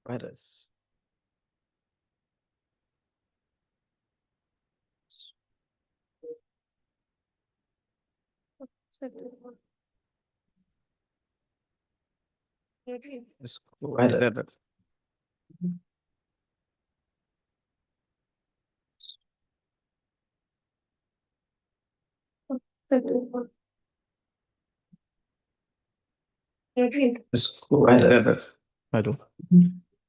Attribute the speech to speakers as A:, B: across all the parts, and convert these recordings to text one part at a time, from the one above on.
A: Virus. Virus. Virus. Hello.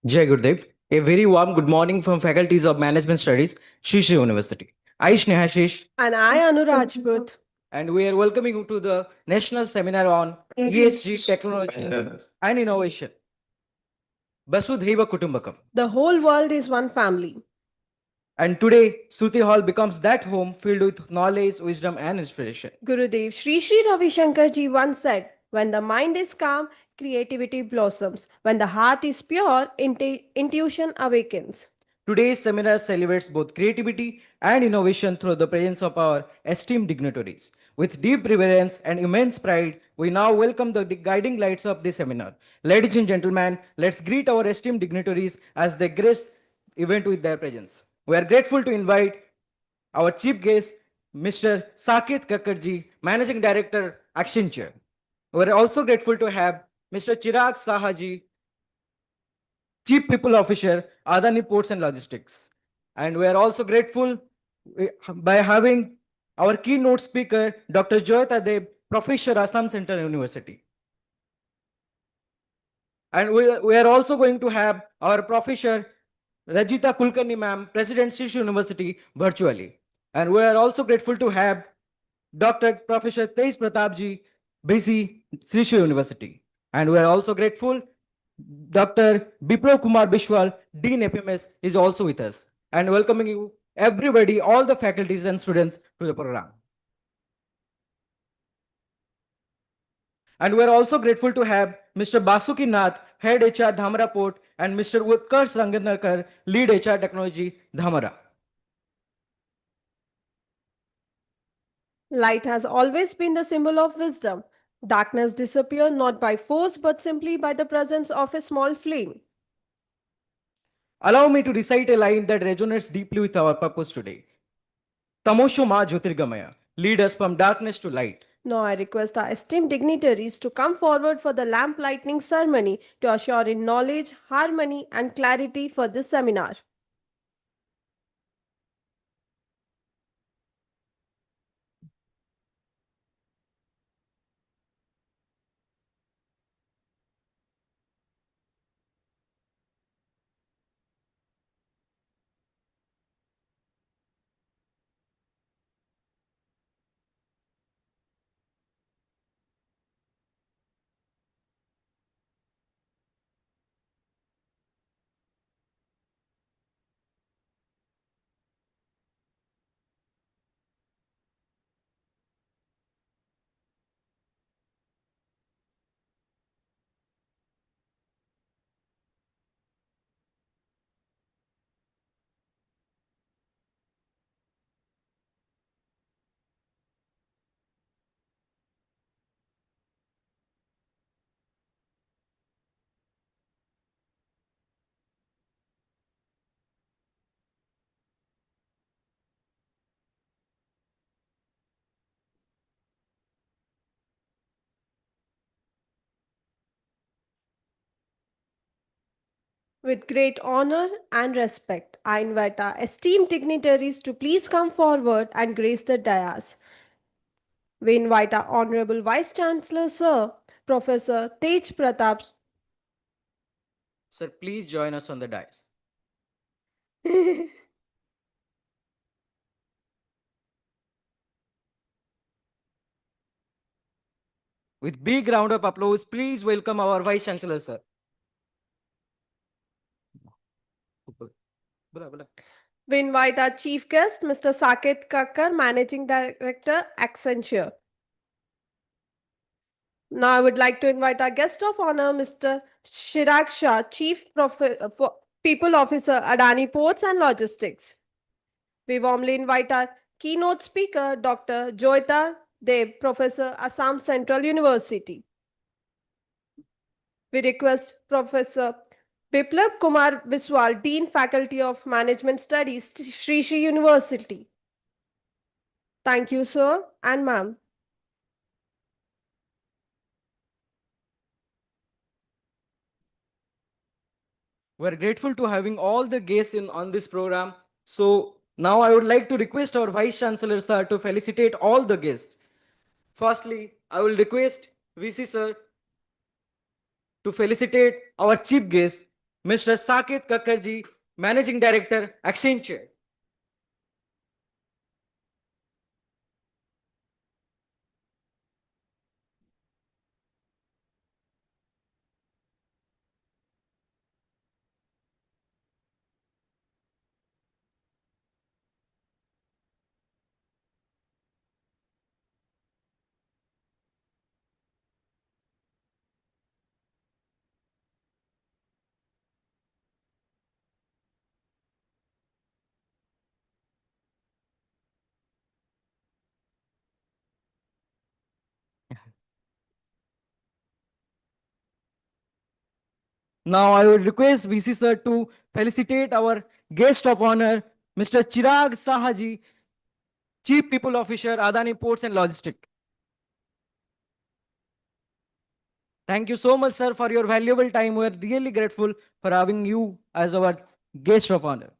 A: Jai Gurdev. A very warm good morning from faculties of Management Studies, Shishi University. I, Snehashish,
B: And I, Anu Rajput.
A: and we are welcoming you to the National Seminar on ESG Technology and Innovation. Basudhaiva Kutumbakam.
B: The whole world is one family.
A: And today, Suti Hall becomes that home filled with knowledge, wisdom, and inspiration.
B: Gurudev Sri Sri Ravi Shankar ji once said, when the mind is calm, creativity blossoms. When the heart is pure, intuition awakens.
A: Today's seminar celebrates both creativity and innovation through the presence of our esteemed dignitaries. With deep reverence and immense pride, we now welcome the guiding lights of this seminar. Ladies and gentlemen, let's greet our esteemed dignitaries as they grace event with their presence. We are grateful to invite our chief guest, Mr. Saket Kakkarji, Managing Director, Accenture. We are also grateful to have Mr. Chirag Sahaji, Chief People Officer, Adani Ports and Logistics. And we are also grateful by having our keynote speaker, Dr. Joyata Deb, Professor, Assam Central University. And we are also going to have our Professor Rajita Kulkarni ma'am, President Shish University, virtually. And we are also grateful to have Dr. Professor Tej Pratapji, BC, Srishu University. And we are also grateful Dr. Bipro Kumar Bishwal, Dean FMS, is also with us. And welcoming you, everybody, all the faculties and students to the program. And we are also grateful to have Mr. Basuki Nath, Head HR Dhamara Port, and Mr. Utkarsh Ranganarkar, Lead HR Technology, Dhamara.
B: Light has always been the symbol of wisdom. Darkness disappears not by force but simply by the presence of a small flame.
A: Allow me to recite a line that resonates deeply with our purpose today. Tamosho Ma Jyotirgamaya, lead us from darkness to light.
B: Now I request our esteemed dignitaries to come forward for the lamp lighting ceremony to assure in knowledge, harmony, and clarity for this seminar. With great honor and respect, I invite our esteemed dignitaries to please come forward and grace the dais. We invite our Honorable Vice Chancellor, Sir, Professor Tej Pratap.
A: Sir, please join us on the dais. With big round of applause, please welcome our Vice Chancellor, sir.
B: We invite our chief guest, Mr. Saket Kakkar, Managing Director, Accenture. Now I would like to invite our guest of honor, Mr. Chirag Shah, People Officer, Adani Ports and Logistics. We warmly invite our keynote speaker, Dr. Joyata Deb, Professor, Assam Central University. We request Professor Biplab Kumar Biswal, Dean Faculty of Management Studies, Sri Sri University. Thank you, sir and ma'am.
A: We're grateful to having all the guests in on this program. So now I would like to request our Vice Chancellor sir to felicitate all the guests. Firstly, I will request VC sir to felicitate our chief guest, Mr. Saket Kakkarji, Managing Director, Accenture. Now I would request VC sir to felicitate our guest of honor, Mr. Chirag Sahaji, Chief People Officer, Adani Ports and Logistics. Thank you so much, sir, for your valuable time. We're really grateful for having you as our guest of honor.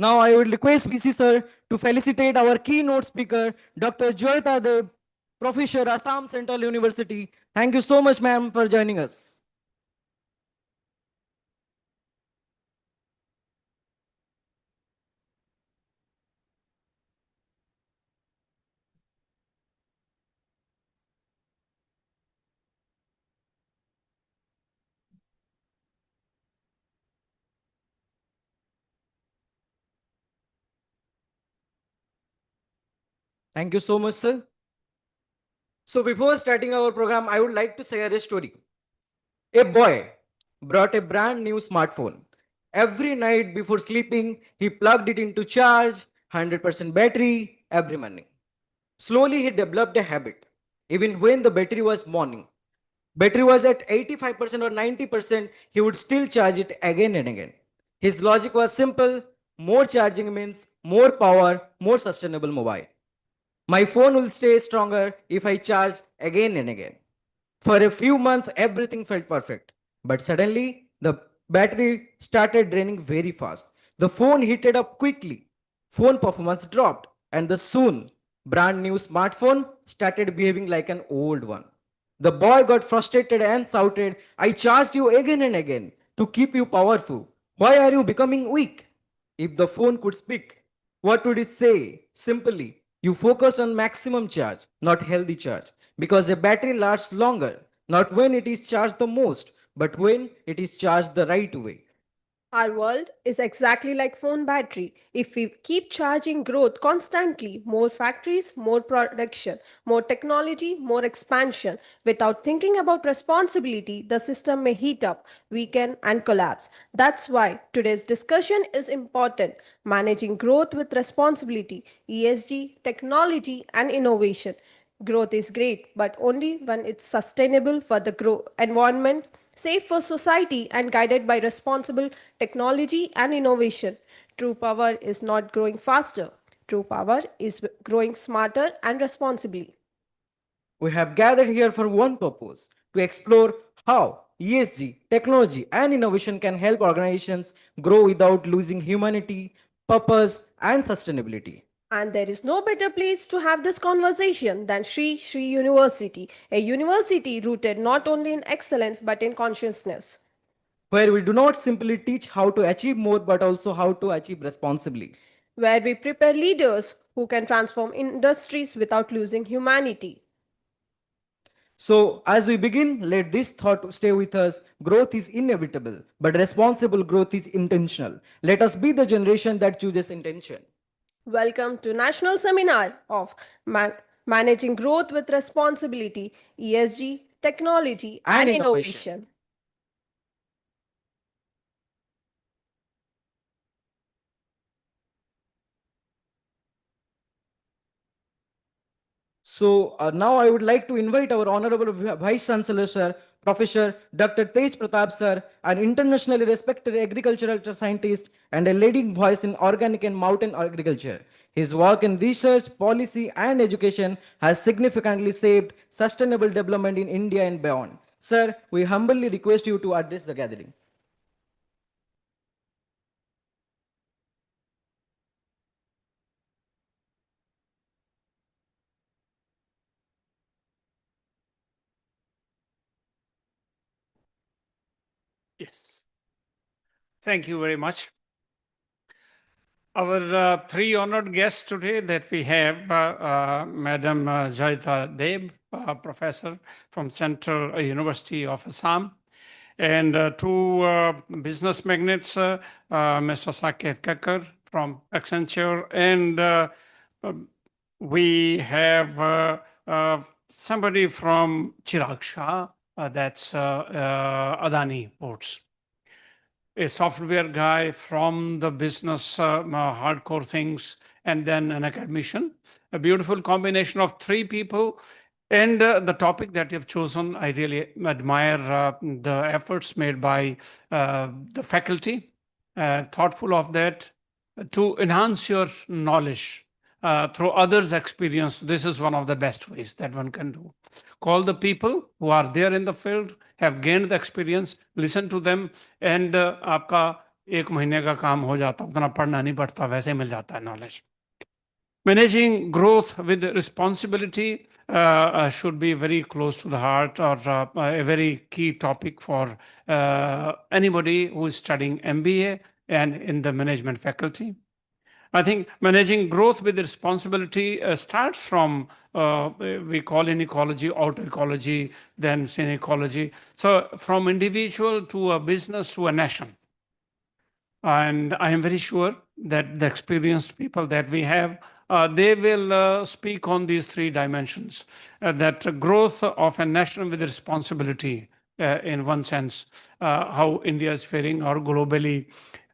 A: Now I would request VC sir to felicitate our keynote speaker, Dr. Joyita Deb, Professor, Assam Central University. Thank you so much, ma'am, for joining us. Thank you so much, sir. So before starting our program, I would like to share a story. A boy brought a brand new smartphone. Every night before sleeping, he plugged it into charge, 100% battery every morning. Slowly, he developed a habit. Even when the battery was morning, battery was at 85% or 90%, he would still charge it again and again. His logic was simple: more charging means more power, more sustainable mobile. My phone will stay stronger if I charge again and again. For a few months, everything felt perfect. But suddenly, the battery started draining very fast. The phone heated up quickly. Phone performance dropped. And the soon brand new smartphone started behaving like an old one. The boy got frustrated and shouted, I charged you again and again to keep you powerful. Why are you becoming weak? If the phone could speak, what would it say? Simply, you focus on maximum charge, not healthy charge, because a battery lasts longer, not when it is charged the most, but when it is charged the right way.
B: Our world is exactly like phone battery. If we keep charging growth constantly, more factories, more production, more technology, more expansion, without thinking about responsibility, the system may heat up, weaken, and collapse. That's why today's discussion is important. Managing growth with responsibility, ESG, technology, and innovation. Growth is great, but only when it's sustainable for the environment, safe for society, and guided by responsible technology and innovation. True power is not growing faster. True power is growing smarter and responsibly.
A: We have gathered here for one purpose: to explore how ESG, technology, and innovation can help organizations grow without losing humanity, purpose, and sustainability.
B: And there is no better place to have this conversation than Sri Sri University, a university rooted not only in excellence but in consciousness.
A: Where we do not simply teach how to achieve more but also how to achieve responsibly.
B: Where we prepare leaders who can transform industries without losing humanity.
A: So, as we begin, let this thought stay with us. Growth is inevitable, but responsible growth is intentional. Let us be the generation that chooses intention.
B: Welcome to National Seminar of Managing Growth with Responsibility, ESG, Technology
A: And
B: and,
A: innovation.
B: Innovation.
A: So now I would like to invite our Honorable Vice Chancellor Sir, Professor Dr. Tej Pratap Sir, an internationally respected agricultural scientist and a leading voice in organic and mountain agriculture. His work in research, policy, and education has significantly shaped sustainable development in India and beyond. Sir, we humbly request you to address the gathering.
C: Yes. Thank you very much. Our three honored guests today that we have, Madam Jaita Deb, professor from Central University of Assam, and two business magnates, Mr. Saket Kakkar from Accenture, and we have somebody from Chirag Shah, that's Adani Ports, a software guy from the business hardcore things, and then an academician. A beautiful combination of three people. And the topic that you've chosen, I really admire the efforts made by the faculty, thoughtful of that, to enhance your knowledge through others' experience. This is one of the best ways that one can do. Call the people who are there in the field, have gained the experience, listen to them, and आपका एक महीने का काम हो जाता, उतना पढ़ना नहीं पड़ता, वैसे मिल जाता है knowledge. Managing growth with responsibility should be very close to the heart, or a very key topic for anybody who is studying MBA and in the management faculty. I think managing growth with responsibility starts from, we call in ecology, auto ecology, then syn ecology. So from individual to a business to a nation. And I am very sure that the experienced people that we have, they will speak on these three dimensions. That growth of a nation with responsibility, in one sense, how India is faring, or globally,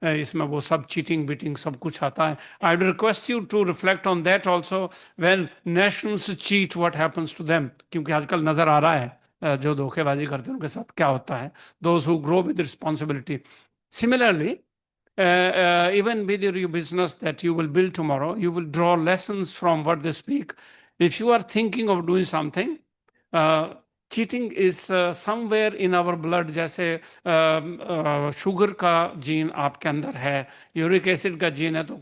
C: इसमें वो सब cheating, beating, सब कुछ आता है. I would request you to reflect on that also. When nations cheat, what happens to them? क्योंकि आजकल नजर आ रहा है जो धोखेबाजी करते हैं उनके साथ क्या होता है. Those who grow with responsibility. Similarly, even with your business that you will build tomorrow, you will draw lessons from what they speak. If you are thinking of doing something, cheating is somewhere in our blood. जैसे sugar का gene आपके अंदर है, uric acid का gene है, तो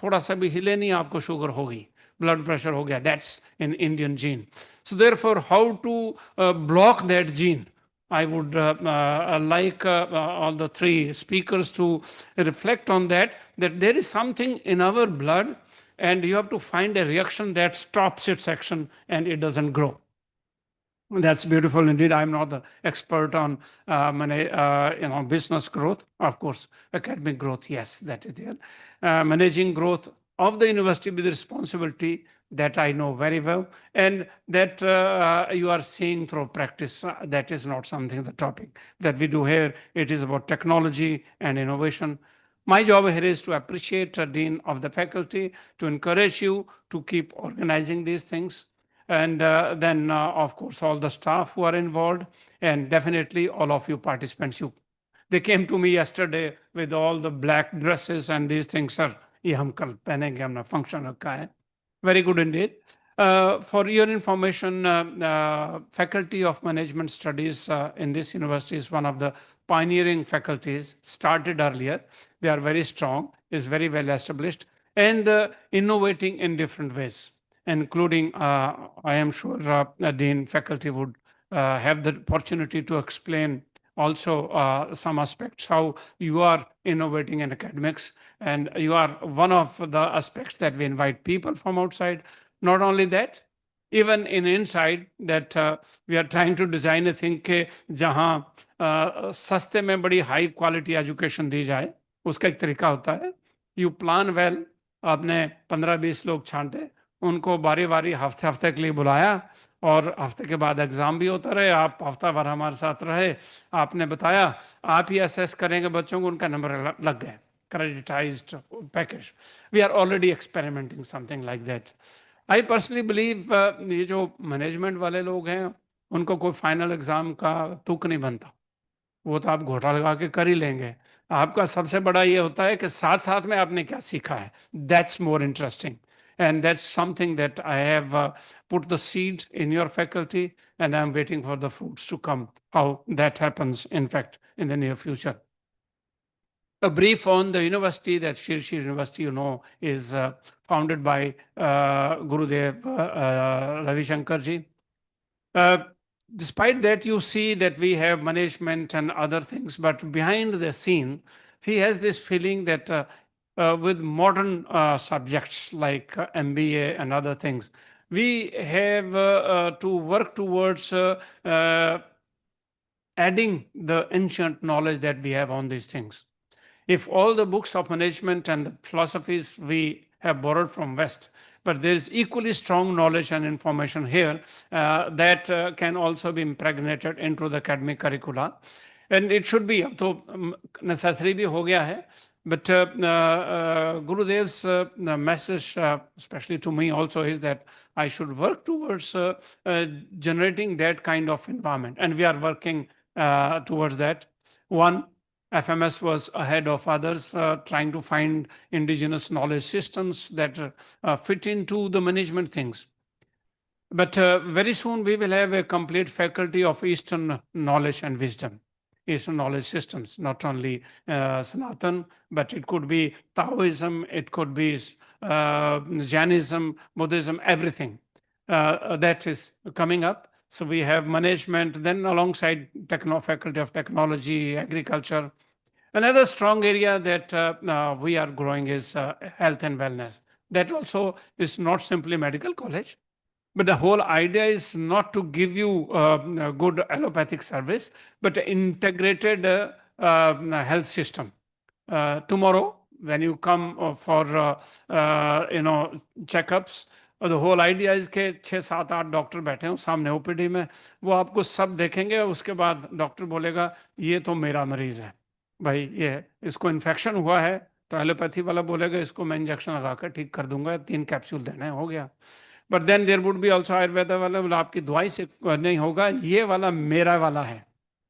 C: थोड़ा सा भी हिले नहीं आपको शुगर होगी, blood pressure हो गया. That's an Indian gene. So therefore, how to block that gene? I would like all the three speakers to reflect on that, that there is something in our blood, and you have to find a reaction that stops its action and it doesn't grow. That's beautiful indeed. I'm not the expert on business growth. Of course, academic growth, yes, that is there. Managing growth of the university with responsibility, that I know very well, and that you are seeing through practice. That is not something, the topic that we do here. It is about technology and innovation. My job here is to appreciate the dean of the faculty, to encourage you to keep organizing these things, and then of course all the staff who are involved, and definitely all of you participants. They came to me yesterday with all the black dresses and these things. Sir, ये हम कल पहनेंगे, हमने function रखा है. Very good indeed. For your information, Faculty of Management Studies in this university is one of the pioneering faculties, started earlier. They are very strong, is very well established, and innovating in different ways, including, I am sure Dean faculty would have the opportunity to explain also some aspects, how you are innovating in academics, and you are one of the aspects that we invite people from outside. Not only that, even in inside, that we are trying to design a thing के जहाँ सस्ते में बड़ी high quality education दी जाए, उसका एक तरीका होता है. You plan well, आपने 15-20 लोग छांटे, उनको बारी बारी हफ्ते हफ्ते के लिए बुलाया, और हफ्ते के बाद एग्जाम भी होता रहे, आप हफ्ता भर हमारे साथ रहे, आपने बताया, आप ही असेस करेंगे बच्चों को, उनका नंबर लग गए, creditized package. We are already experimenting something like that. I personally believe ये जो मैनेजमेंट वाले लोग हैं उनको कोई फाइनल एग्जाम का तुक नहीं बनता, वो तो आप घोटा लगा के कर ही लेंगे। आपका सबसे बड़ा ये होता है कि साथ साथ में आपने क्या सीखा है, that's more interesting and that's something that I have put the seed in your faculty and I am waiting for the fruits to come, how that happens in fact in the near future. A brief on the university, that Shirshi University, is founded by Gurudev Ravi Shankar ji. Uh, Despite that, you see that we have management and other things, but behind the scene, he has this feeling that with modern subjects like MBA and other things, we have to work towards adding the ancient knowledge that we have on these things. If all the books of management and the philosophies we have borrowed from West, but there is equally strong knowledge and information here that can also be impregnated into the academic curricula. And it should be, अब तो necessary भी हो गया है, but Gurudev's message, especially to me also, is that I should work towards generating that kind of environment. And we are working towards that. One, FMS was ahead of others, trying to find indigenous knowledge systems that fit into the management things. But very soon we will have a complete faculty of Eastern knowledge and wisdom, Eastern knowledge systems, not only Sanatan, but it could be Taoism, it could be Jainism, Buddhism, everything that is coming up. So we have management, then alongside faculty of technology, agriculture. Another strong area that we are growing is health and wellness. That also is not simply medical college, but the whole idea is not to give you a good allopathic service, but an integrated health system. Tomorrow, when you come for checkups, और the whole idea is कि 6 7 8 doctor बैठे हो सामने OPD में, वो आपको सब देखेंगे, उसके बाद डॉक्टर बोलेगा ये तो मेरा मरीज है भाई, ये इसको इन्फेक्शन हुआ है, तो एलोपैथी वाला बोलेगा इसको मैं इंजेक्शन लगा कर ठीक कर दूंगा, 3 कैप्सूल देना है, हो गया। But then there would be also Ayurveda वाला बोला आपकी दवाई से नहीं होगा, ये वाला मेरा वाला है,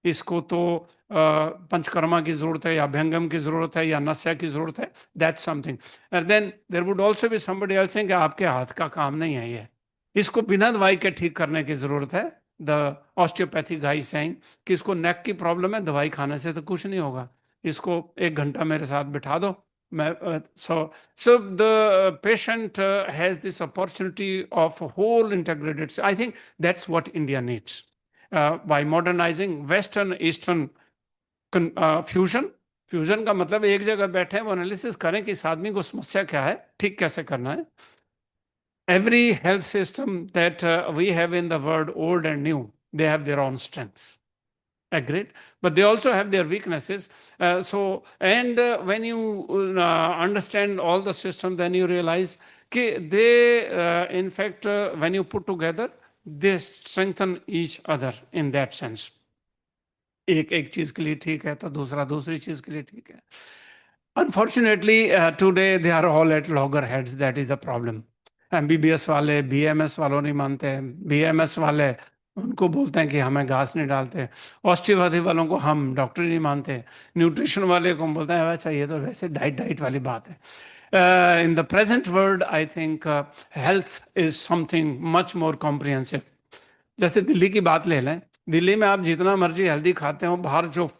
C: इसको तो पंचकर्मा की जरूरत है या अभ्यंगम की जरूरत है या नस्या की जरूरत है, that's something. And then there would also be somebody else saying आपके हाथ का काम नहीं है ये, इसको बिना दवाई के ठीक करने की जरूरत है। द ऑस्टियोपैथिक गाई सेइंग कि इसको नेक की प्रॉब्लम है, दवाई खाने से तो कुछ नहीं होगा, इसको 1 घंटा मेरे साथ बिठा दो, मैं so the patient has this opportunity of a whole integrated. I think that's what India needs. By modernizing Western Eastern fusion, fusion का मतलब एक जगह बैठे वो एनालिसिस करें कि इस आदमी को समस्या क्या है, ठीक कैसे करना है। Every health system that we have in the world, old and new, they have their own strengths. Agreed, but they also have their weaknesses. When you understand all the system, then you realize that they, in fact, when you put together, they strengthen each other in that sense. एक चीज के लिए ठीक है तो दूसरा दूसरी चीज के लिए ठीक है। Unfortunately, today they are all at loggerheads. That is the problem. MBBS वाले BMS वालों नहीं मानते, BMS वाले उनको बोलते हैं कि हमें घास नहीं डालते, ऑस्टियोपैथी वालों को हम डॉक्टर नहीं मानते, न्यूट्रिशन वाले को बोलते हैं अच्छा ये तो वैसे डाइट वाली बात है। In the present world I think health is something much more comprehensive. जैसे दिल्ली की बात ले लें, दिल्ली में आप जितना मर्जी हेल्दी खाते हो, बाहर जो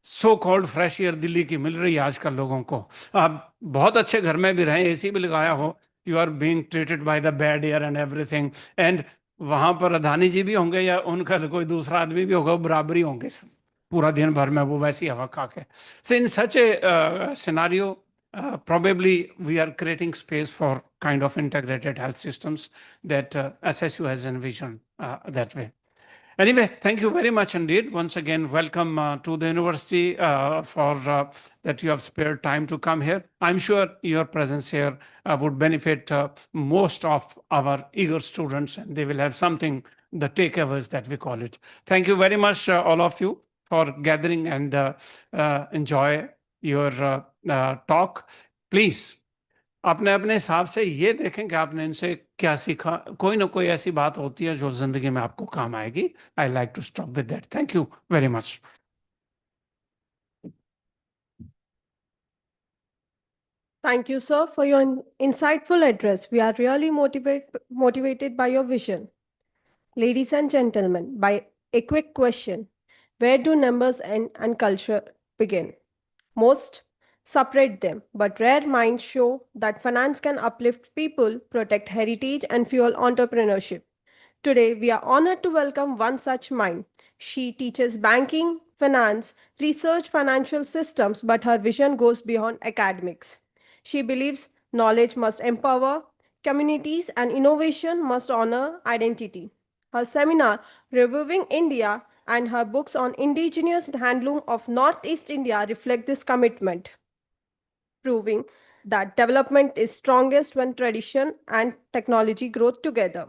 C: so called fresh air Delhi की मिल रही है आजकल लोगों को, आप बहुत अच्छे घर में भी रहें, एसी भी लगाया हो, you are being treated by the bad air and everything. And वहां पर अदानी जी भी होंगे या उनका कोई दूसरा आदमी भी होगा, बराबरी होंगे सब, पूरा दिन भर में वो वैसी हवा खा के। सो इन सच ए scenario probably we are creating space for kind of integrated health systems that SSU has envisioned that way. Anyway, thank you very much indeed. Once again, welcome to the university for that you have spared time to come here. I'm sure your presence here would benefit most of our eager students, and they will have something, the takeaways that we call it. Thank you very much, all of you, for gathering and enjoy your talk. Please अपने अपने हिसाब से ये देखें कि आपने इनसे क्या सीखा. कोई ना कोई ऐसी बात होती है जो जिंदगी में आपको काम आएगी. I like to stop with that. Thank you very much.
B: Thank you, sir, for your insightful address. We are really motivated by your vision. Ladies and gentlemen, by a quick question: where do numbers end and culture begin? Most separate them, but rare minds show that finance can uplift people, protect heritage, and fuel entrepreneurship. Today, we are honored to welcome one such mind. She teaches banking, finance, research financial systems, but her vision goes beyond academics. She believes knowledge must empower communities and innovation must honor identity. Her seminar, Reviewing India, and her books on indigenous handloom of Northeast India reflect this commitment, proving that development is strongest when tradition and technology grow together.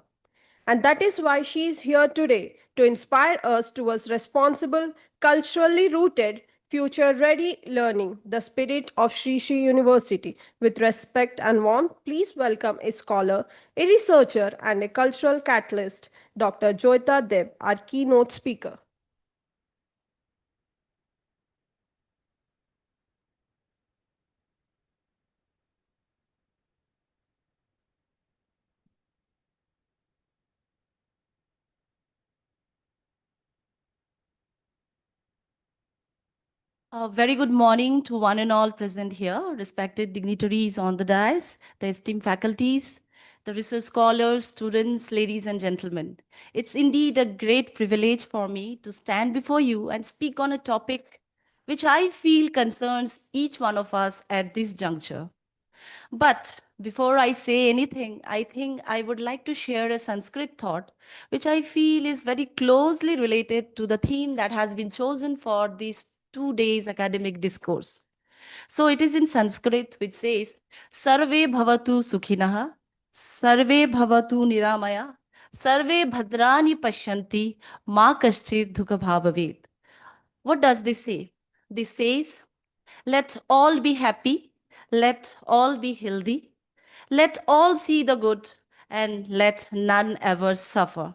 B: And that is why she is here today to inspire us towards responsible, culturally rooted, future ready learning, the spirit of Sri Sri University. With respect and warmth, please welcome a scholar, a researcher, and a cultural catalyst, Dr. Joyita Deb, our keynote speaker.
D: A very good morning to one and all present here, respected dignitaries on the dais, the esteemed faculties, the research scholars, students, ladies and gentlemen. It's indeed a great privilege for me to stand before you and speak on a topic which I feel concerns each one of us at this juncture. But before I say anything, I think I would like to share a Sanskrit thought, which I feel is very closely related to the theme that has been chosen for this 2 days academic discourse. So it is in Sanskrit, which says, Sarve bhavatu sukhinaha, Sarve bhavatu niramaya, Sarve bhadrani pashyanti, ma kaschid dukha bhavavet. What does this say? This says, let all be happy, let all be healthy, let all see the good, and let none ever suffer.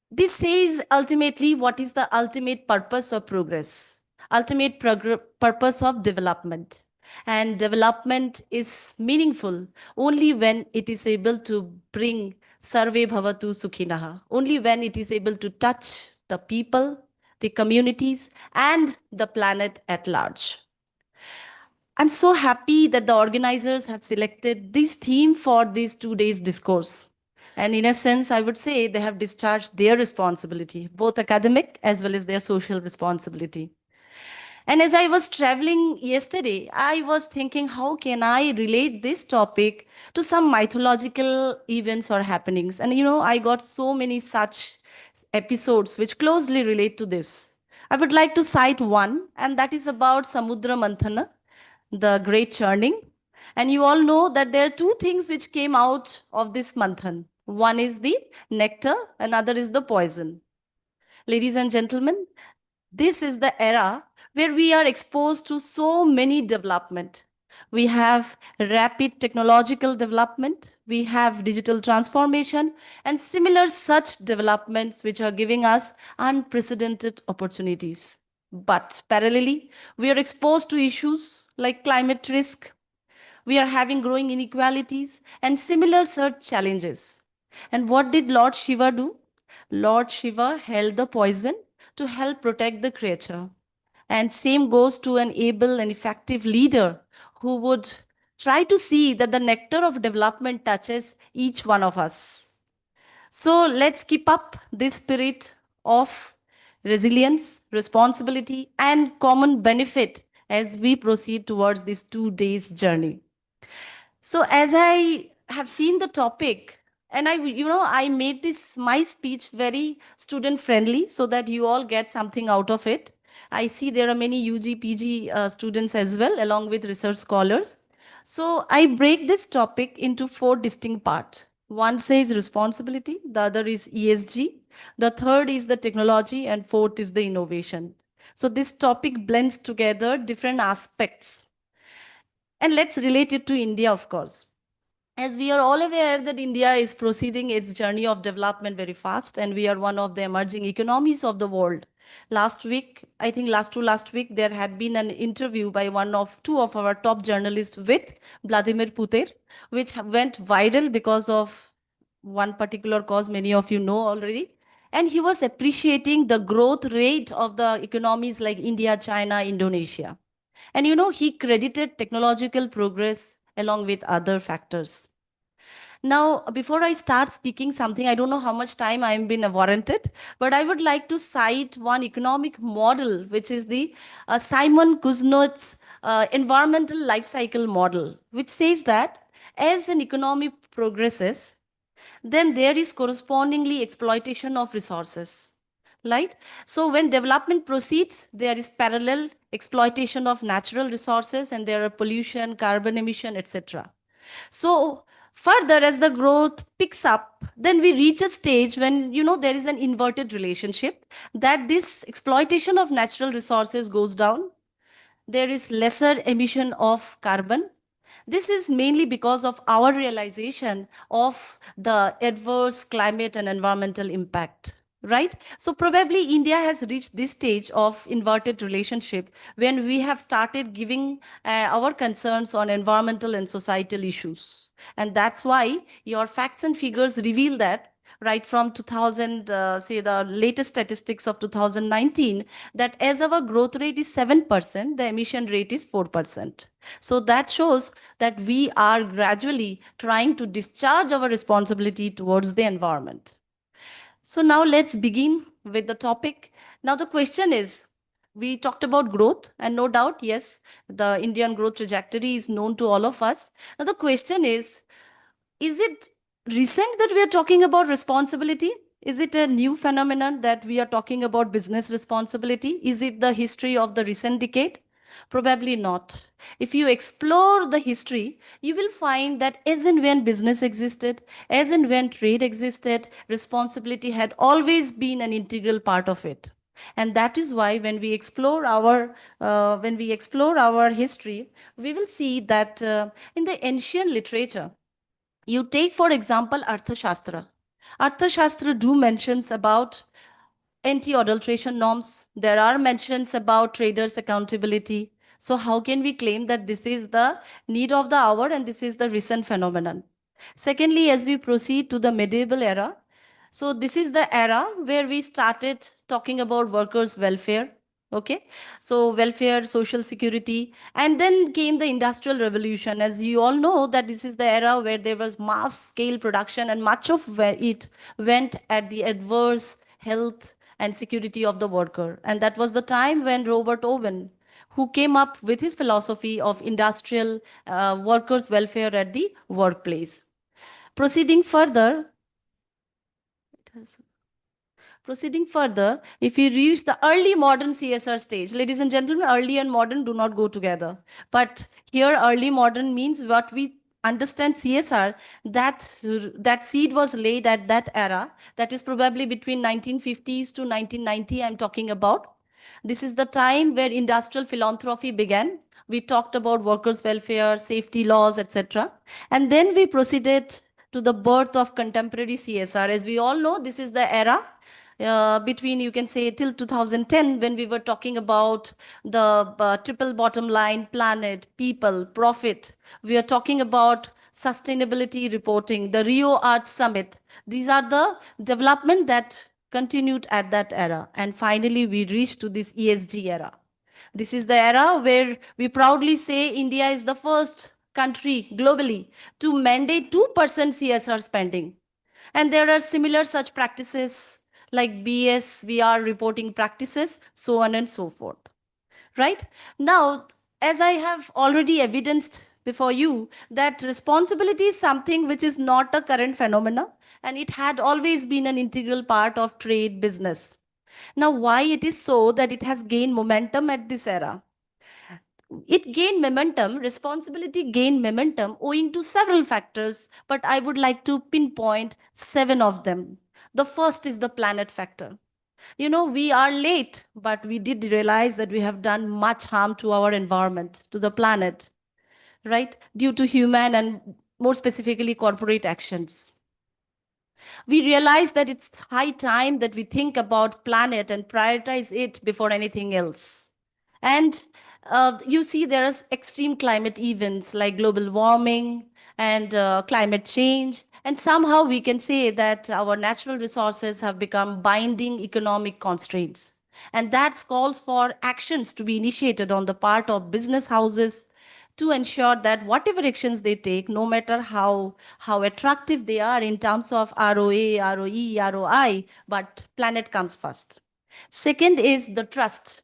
D: This says ultimately what is the ultimate purpose of progress, ultimate purpose of development. And development is meaningful only when it is able to bring Sarve Bhavatu Sukhinaha, only when it is able to touch the people, the communities, and the planet at large. I'm so happy that the organizers have selected this theme for this 2 days discourse. And in a sense, I would say they have discharged their responsibility, both academic as well as their social responsibility. And as I was traveling yesterday, I was thinking, how can I relate this topic to some mythological events or happenings? And I got so many such episodes which closely relate to this. I would like to cite one, and that is about Samudra Manthana, the great churning. And you all know that there are two things which came out of this manthan. One is the nectar, another is the poison. Ladies and gentlemen, this is the era where we are exposed to so many development. We have rapid technological development, we have digital transformation, and similar such developments which are giving us unprecedented opportunities. But parallelly, we are exposed to issues like climate risk, we are having growing inequalities and similar such challenges. And what did Lord Shiva do? Lord Shiva held the poison to help protect the creature. And same goes to an able and effective leader who would try to see that the nectar of development touches each one of us. So let's keep up this spirit of resilience, responsibility, and common benefit as we proceed towards this 2 days journey. So as I have seen the topic, and I made this my speech very student friendly so that you all get something out of it. I see there are many UG, PG students as well, along with research scholars. So I break this topic into four distinct parts. One says responsibility, the other is ESG, the third is the technology, and fourth is the innovation. So this topic blends together different aspects. And let's relate it to India, of course. As we are all aware that India is proceeding its journey of development very fast, and we are one of the emerging economies of the world. Last week, I think last week, there had been an interview by two of our top journalists with Vladimir Putin, which went viral because of one particular cause many of you know already. And he was appreciating the growth rate of the economies like India, China, Indonesia. And he credited technological progress along with other factors. Now, before I start speaking something, I don't know how much time I am been warranted, but I would like to cite one economic model, which is the Simon Kuznets environmental life cycle model, which says that as an economy progresses, then there is correspondingly exploitation of resources, right? So when development proceeds, there is parallel exploitation of natural resources, and there are pollution, carbon emission, etc. So further, as the growth picks up, then we reach a stage when there is an inverted relationship, that this exploitation of natural resources goes down, there is lesser emission of carbon. This is mainly because of our realization of the adverse climate and environmental impact, right? So probably India has reached this stage of inverted relationship when we have started giving our concerns on environmental and societal issues. And that's why your facts and figures reveal that right from 2000, say the latest statistics of 2019, that as our growth rate is 7%, the emission rate is 4%. So that shows that we are gradually trying to discharge our responsibility towards the environment. So now let's begin with the topic. Now the question is, we talked about growth, and no doubt, yes, the Indian growth trajectory is known to all of us. Now the question is it recent that we are talking about responsibility? Is it a new phenomenon that we are talking about business responsibility? Is it the history of the recent decade? Probably not. If you explore the history, you will find that as and when business existed, as and when trade existed, responsibility had always been an integral part of it. And that is why when we explore our history, we will see that in the ancient literature, you take, for example, Arthashastra. Arthashastra do mentions about anti-adulteration norms. There are mentions about traders' accountability. So how can we claim that this is the need of the hour and this is the recent phenomenon? Secondly, as we proceed to the medieval era, so this is the era where we started talking about workers' welfare. Okay, so welfare, social security, and then came the industrial revolution. As you all know, that this is the era where there was mass scale production, and much of it went at the adverse health and security of the worker. And that was the time when Robert Owen, who came up with his philosophy of industrial workers' welfare at the workplace. Proceeding further, Proceeding further, if we reach the early modern CSR stage, ladies and gentlemen, early and modern do not go together. But here, early modern means what we understand CSR, that seed was laid at that era, that is probably between 1950s to 1990, I'm talking about. This is the time where industrial philanthropy began. We talked about workers' welfare, safety laws, etc. And then we proceeded to the birth of contemporary CSR. As we all know, this is the era between, you can say, till 2010, when we were talking about the triple bottom line: planet, people, profit. We are talking about sustainability reporting, the Rio Art Summit. These are the development that continued at that era. And finally, we reached to this ESG era. This is the era where we proudly say India is the first country globally to mandate 2% CSR spending. And there are similar such practices like BSVR reporting practices, so on and so forth. Right? Now, as I have already evidenced before you, that responsibility is something which is not a current phenomena, and it had always been an integral part of trade business. Now, why it is so that it has gained momentum at this era? It gained momentum, responsibility gained momentum owing to several factors, but I would like to pinpoint 7 of them. The first is the planet factor. We are late, but we did realize that we have done much harm to our environment, to the planet. right? Due to human and more specifically corporate actions. We realize that it's high time that we think about planet and prioritize it before anything else. And you see, there is extreme climate events like global warming and climate change. And somehow we can say that our natural resources have become binding economic constraints. And that calls for actions to be initiated on the part of business houses to ensure that whatever actions they take, no matter how attractive they are in terms of ROA, ROE, ROI, but planet comes first. Second is the trust.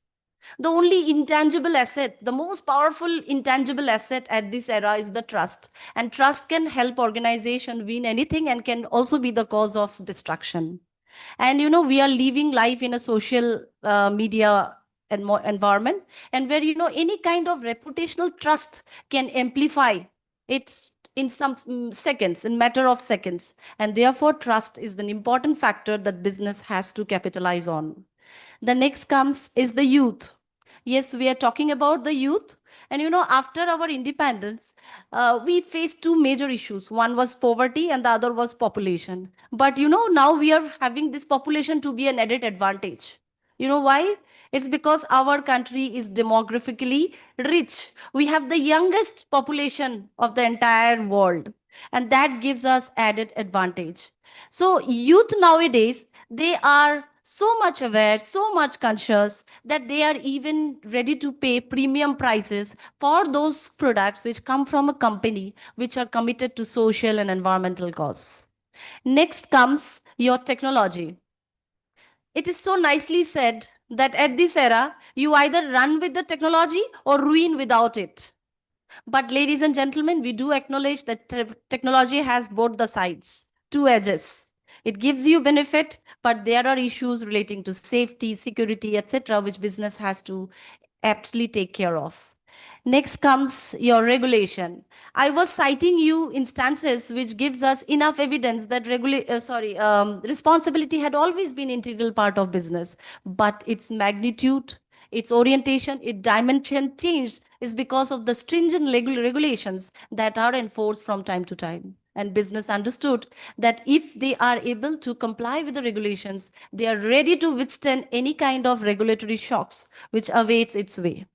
D: The only intangible asset, the most powerful intangible asset at this era is the trust. And trust can help organization win anything and can also be the cause of destruction. And we are living life in a social media environment, and where any kind of reputational trust can amplify it in some seconds, in matter of seconds. And therefore trust is an important factor that business has to capitalize on. The next comes is the youth. Yes, we are talking about the youth. And after our independence, we faced two major issues. One was poverty and the other was population. But now we are having this population to be an added advantage. You know why? It's because our country is demographically rich. We have the youngest population of the entire world, and that gives us added advantage. So youth nowadays, they are so much aware, so much conscious that they are even ready to pay premium prices for those products which come from a company which are committed to social and environmental cause. Next comes your technology. It is so nicely said that at this era, you either run with the technology or ruin without it. But ladies and gentlemen, we do acknowledge that technology has both the sides, two edges. It gives you benefit, but there are issues relating to safety, security, etc., which business has to aptly take care of. Next comes your regulation. I was citing you instances which gives us enough evidence that responsibility had always been integral part of business, but its magnitude, its orientation, its dimension changed is because of the stringent regulations that are enforced from time to time. And business understood that if they are able to comply with the regulations, they are ready to withstand any kind of regulatory shocks which awaits its way,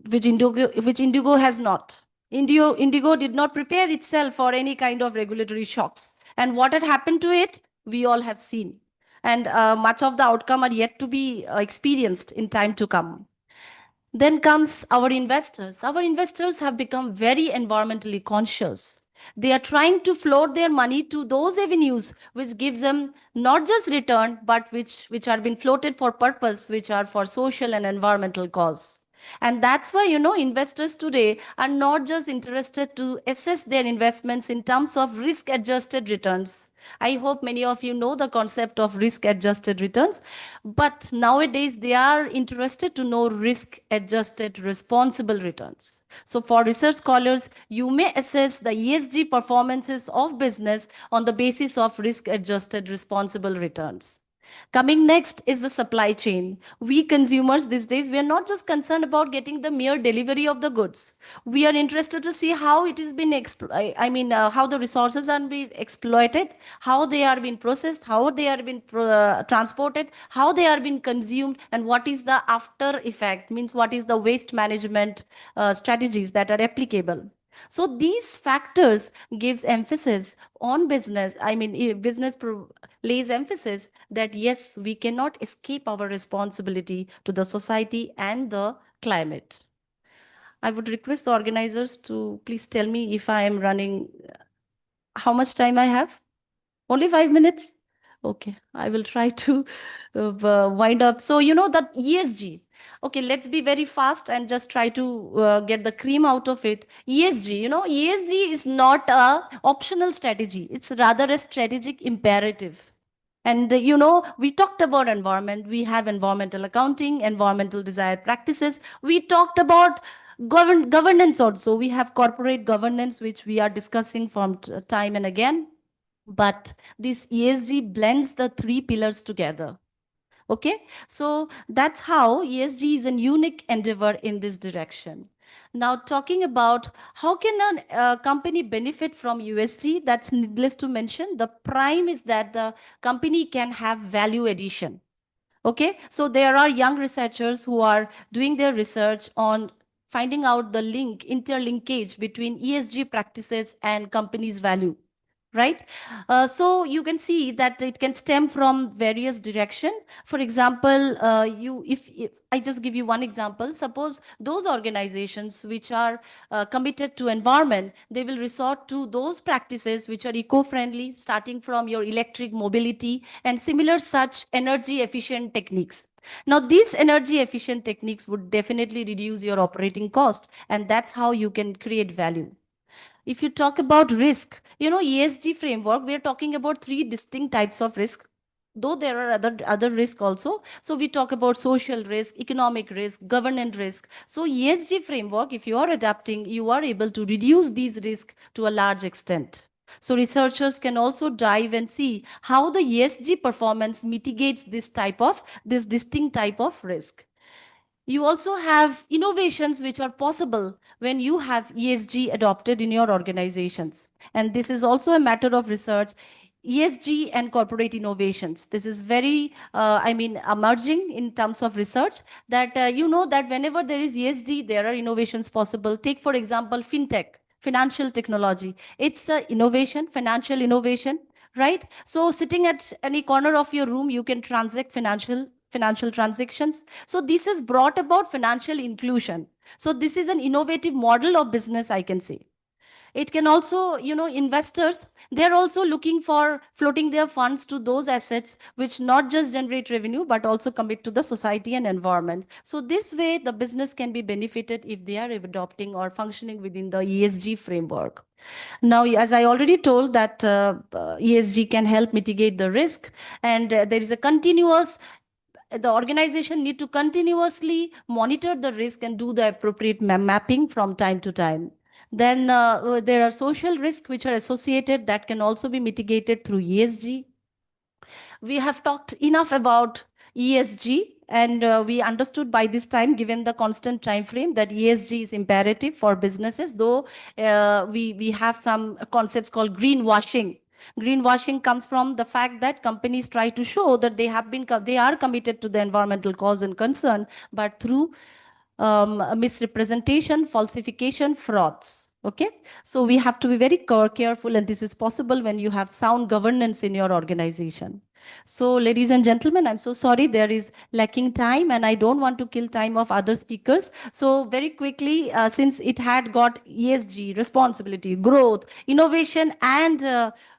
D: which Indigo has not. Indigo did not prepare itself for any kind of regulatory shocks. And what had happened to it, we all have seen. And much of the outcome are yet to be experienced in time to come. Then comes our investors. Our investors have become very environmentally conscious. They are trying to float their money to those avenues which gives them not just return, but which are being floated for purpose, which are for social and environmental cause. And that's why, investors today are not just interested to assess their investments in terms of risk adjusted returns. I hope many of you know the concept of risk adjusted returns, but nowadays they are interested to know risk adjusted responsible returns. So for research scholars, you may assess the ESG performances of business on the basis of risk adjusted responsible returns. Coming next is the supply chain. We consumers these days, we are not just concerned about getting the mere delivery of the goods. We are interested to see how it is being how the resources are being exploited, how they are being processed, how they are being transported, how they are being consumed, and what is the after effect, means what is the waste management strategies that are applicable. So these factors gives emphasis on business. Business lays emphasis that yes, we cannot escape our responsibility to the society and the climate. I would request the organizers to please tell me if I am running, how much time I have? Only 5 minutes? Okay, I will try to wind up. So, that ESG. Okay, let's be very fast and just try to get the cream out of it. ESG, ESG is not a optional strategy. It's rather a strategic imperative. And we talked about environment. We have environmental accounting, environmental desired practices. We talked about governance also. We have corporate governance, which we are discussing from time and again. But this ESG blends the three pillars together. Okay, so that's how ESG is a unique endeavor in this direction. Now, talking about how can a company benefit from USG, that's needless to mention. The prime is that the company can have value addition. Okay, so there are young researchers who are doing their research on finding out the interlinkage between ESG practices and companies' value, right? So you can see that it can stem from various direction. For example, if I just give you one example, suppose those organizations which are committed to environment, they will resort to those practices which are eco-friendly, starting from your electric mobility and similar such energy efficient techniques. Now, these energy efficient techniques would definitely reduce your operating cost, and that's how you can create value. If you talk about risk, ESG framework, we're talking about three distinct types of risk, though there are other risk also. So we talk about social risk, economic risk, governance risk. So ESG framework, if you are adapting, you are able to reduce these risks to a large extent. So researchers can also dive and see how the ESG performance mitigates this distinct type of risk. You also have innovations which are possible when you have ESG adopted in your organizations. And this is also a matter of research. ESG and corporate innovations. This is very, emerging in terms of research that that whenever there is ESG, there are innovations possible. Take, for example, fintech, financial technology. It's a innovation, financial innovation, right? So sitting at any corner of your room, you can transact financial transactions. So this has brought about financial inclusion. So this is an innovative model of business, I can say. It can also, investors, they're also looking for floating their funds to those assets which not just generate revenue, but also commit to the society and environment. So this way, the business can be benefited if they are adopting or functioning within the ESG framework. Now, as I already told that ESG can help mitigate the risk, and there is a continuous the organization need to continuously monitor the risk and do the appropriate mapping from time to time. Then there are social risks which are associated that can also be mitigated through ESG. We have talked enough about ESG, and we understood by this time, given the constant time frame, that ESG is imperative for businesses, though we have some concepts called greenwashing. Greenwashing comes from the fact that companies try to show that they are committed to the environmental cause and concern, but through misrepresentation, falsification, frauds. Okay, so we have to be very careful, and this is possible when you have sound governance in your organization. So, ladies and gentlemen, I'm so sorry there is lacking time, and I don't want to kill time of other speakers. So, very quickly, since it had got ESG, responsibility, growth, innovation, and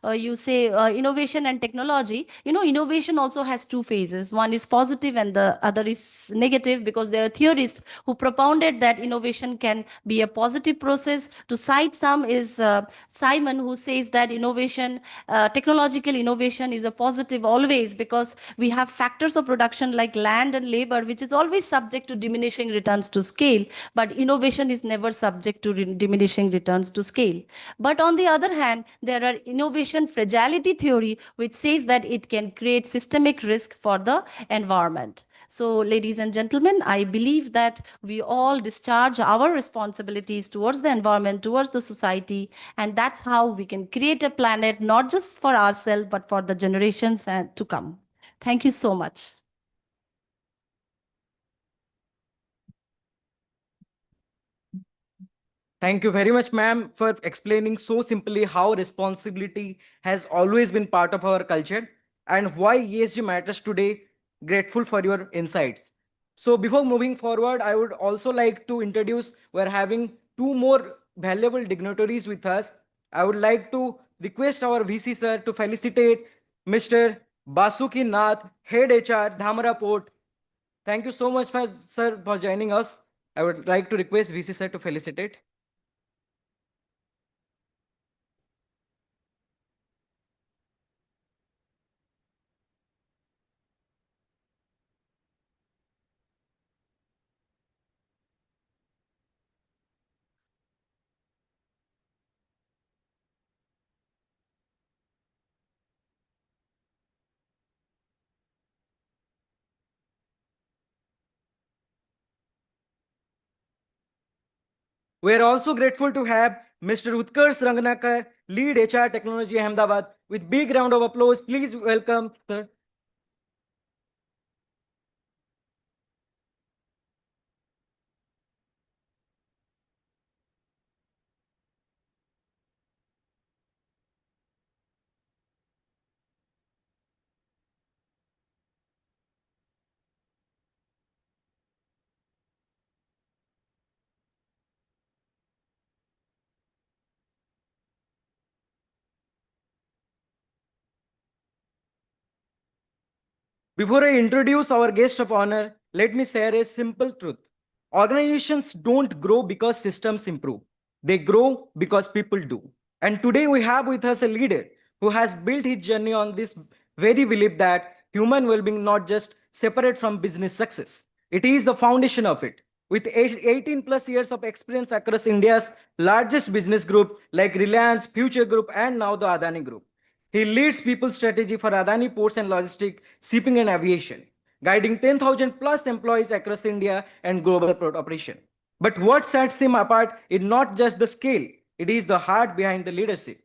D: innovation and technology. Innovation also has two phases. One is positive, and the other is negative, because there are theorists who propounded that innovation can be a positive process. To cite some is Simon, who says that technological innovation is a positive always, because we have factors of production like land and labor, which is always subject to diminishing returns to scale, but innovation is never subject to diminishing returns to scale. But on the other hand, there are innovation fragility theory, which says that it can create systemic risk for the environment. So, ladies and gentlemen, I believe that we all discharge our responsibilities towards the environment, towards the society, and that's how we can create a planet not just for ourselves, but for the generations to come. Thank you so much.
A: Thank you very much, ma'am, for explaining so simply how responsibility has always been part of our culture and why ESG matters today. Grateful for your insights. So, before moving forward, I would also like to introduce we're having two more valuable dignitaries with us. I would like to request our VC sir to felicitate Mr. Basuki Nath, Head HR, Dhamara Port. Thank you so much, sir, for joining us. I would like to request VC sir to felicitate. We are also grateful to have Mr. Utkarsh Rangnakar, Lead HR Technology Ahmedabad. With big round of applause, please welcome sir. Before I introduce our guest of honor, let me share a simple truth. Organizations don't grow because systems improve. They grow because people do. And today we have with us a leader who has built his journey on this very belief that human well-being not just separate from business success. It is the foundation of it. With 18 plus years of experience across India's largest business group like Reliance, Future Group, and now the Adani Group. He leads people strategy for Adani Ports and Logistics, Shipping and Aviation, guiding 10,000 plus employees across India and global port operation. But what sets him apart is not just the scale, it is the heart behind the leadership.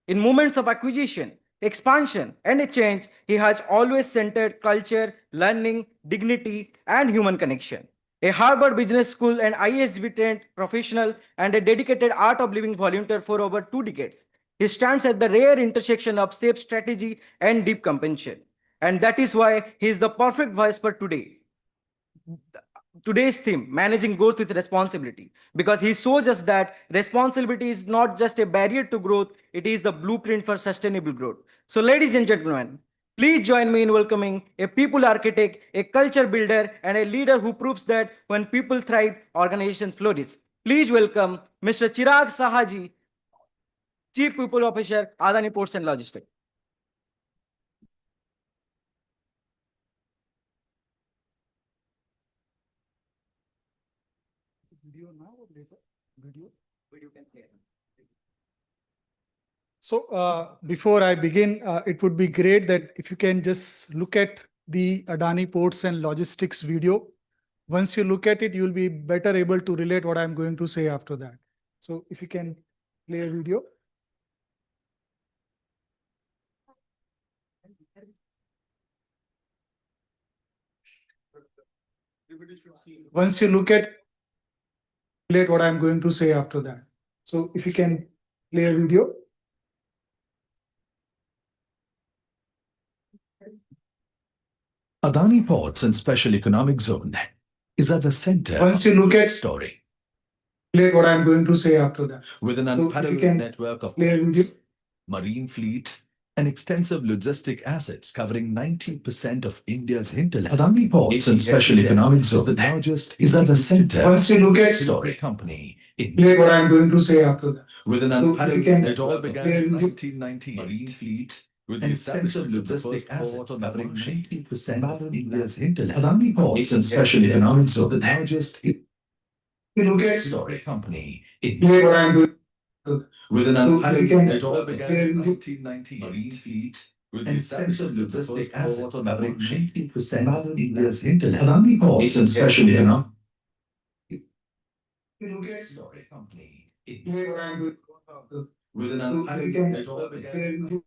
A: In moments of acquisition, expansion, and a change, he has always centered culture, learning, dignity, and human connection. A Harvard Business School and ISB trained professional and a dedicated art of living volunteer for over 2 decades. He stands at the rare intersection of safe strategy and deep compassion. And that is why he is the perfect voice for today. Today's theme, managing growth with responsibility, because he shows us that responsibility is not just a barrier to growth, it is the blueprint for sustainable growth. So, ladies and gentlemen, please join me in welcoming a people architect, a culture builder, and a leader who proves that when people thrive, organizations flourish. Please welcome Mr. Chirag Sahaji, Chief People Officer, Adani Ports and Logistics. Video now or later? Video? Video can play.
E: So before I begin, it would be great that if you can just look at the Adani Ports and Logistics video. Once you look at it, you'll be better able to relate what I'm going to say after that. So if you can play a video. Once you look at relate what I'm going to say after that. So if you can play a video.
F: Adani Ports and Special Economic Zone is at the center
E: Once you
F: of
E: look
F: the
E: at
F: story.
E: relate what I'm going to say after that.
F: With an
E: So if you
F: unparalleled
E: can
F: network of
E: play a video.
F: ports, marine fleet, and extensive logistic assets covering 90% of India's hinterland. Adani Ports and Special Economic Zone is the largest is at the center
E: Once you look at
F: story company in
E: relate what I'm going to say after that.
F: with an
E: So if you
F: unparalleled
E: can
F: network of
E: play a
F: began in
E: video.
F: 1998 marine fleet with and extensive logistic assets covering 90% of India's hinterland. Adani Ports and Special Economic Zone, the largest
E: You look at
F: story company in
E: relate what I'm doing.
F: with an
E: So if you
F: unparalleled
E: can
F: network
E: play a
F: began in
E: video.
F: 1998 marine fleet with and extensive logistic assets covering 90% of India's hinterland. Adani Ports and Special Economic
E: You look at
F: story company in
E: relate what I'm doing.
F: with an
E: So if you
F: unparalleled
E: can
F: network
E: play a
F: began
E: video.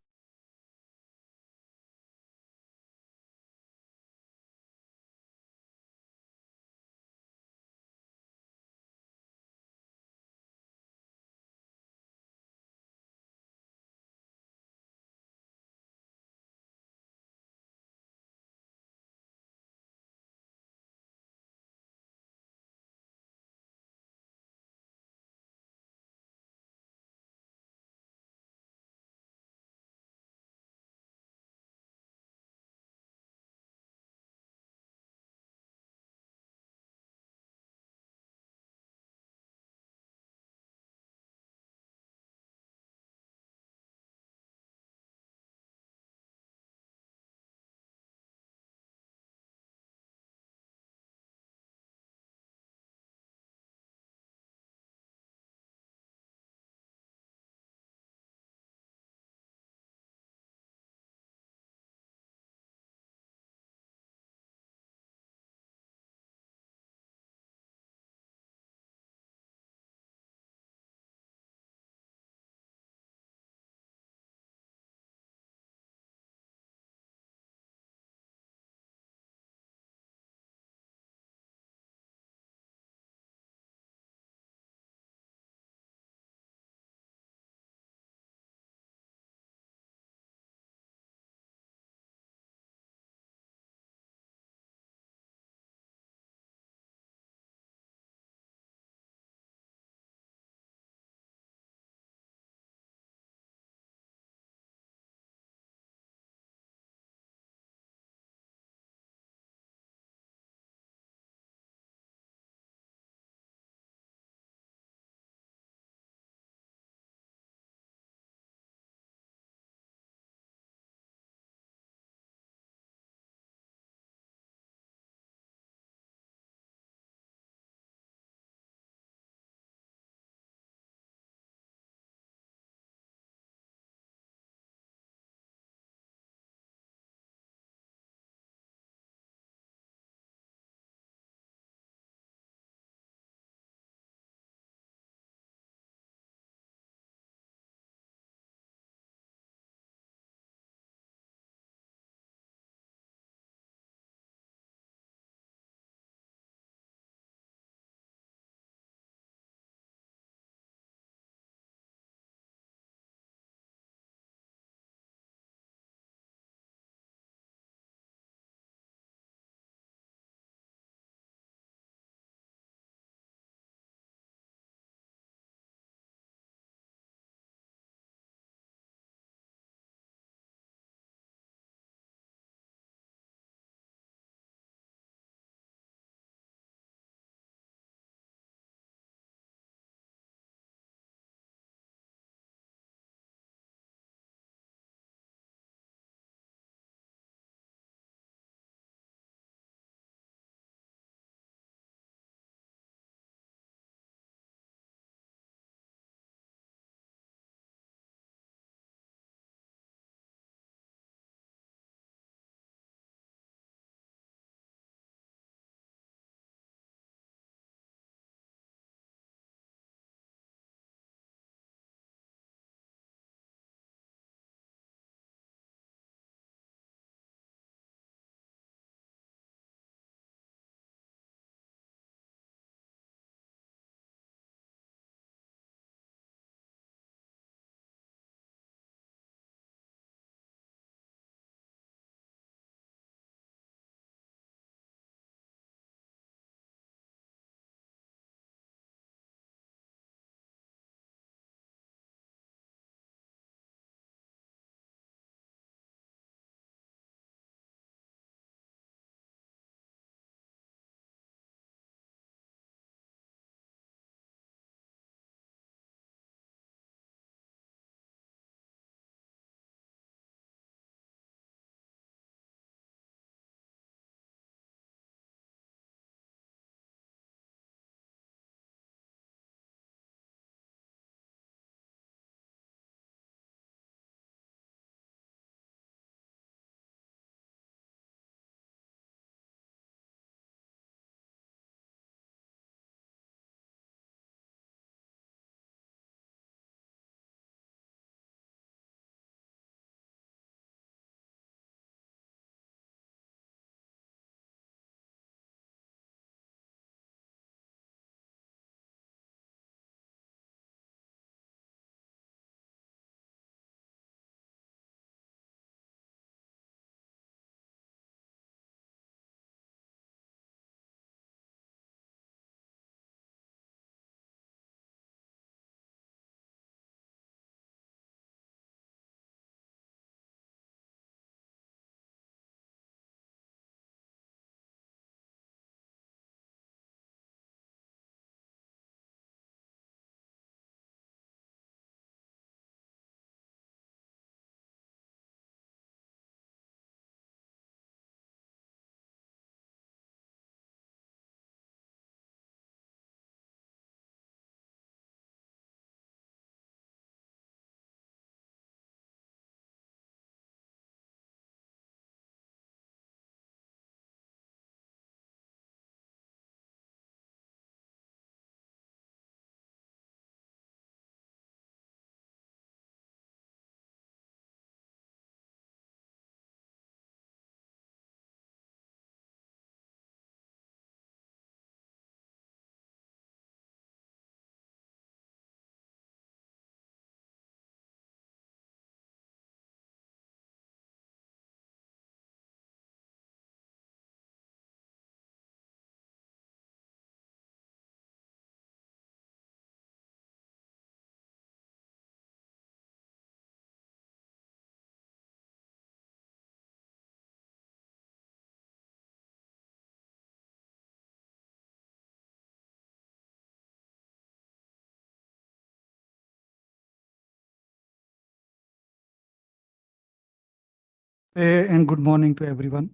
E: And good morning to everyone.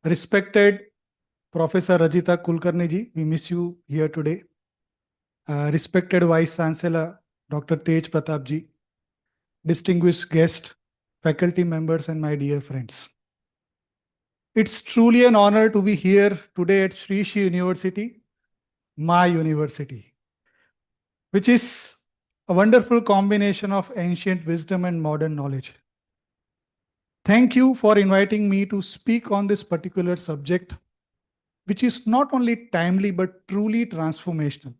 E: Respected Professor Rajita Kulkarni ji, we miss you here today. Respected Vice Chancellor Dr. Tej Pratap ji, distinguished guest, faculty members, and my dear friends. It's truly an honor to be here today at Sri Shri University, my university, which is a wonderful combination of ancient wisdom and modern knowledge. Thank you for inviting me to speak on this particular subject, which is not only timely but truly transformational.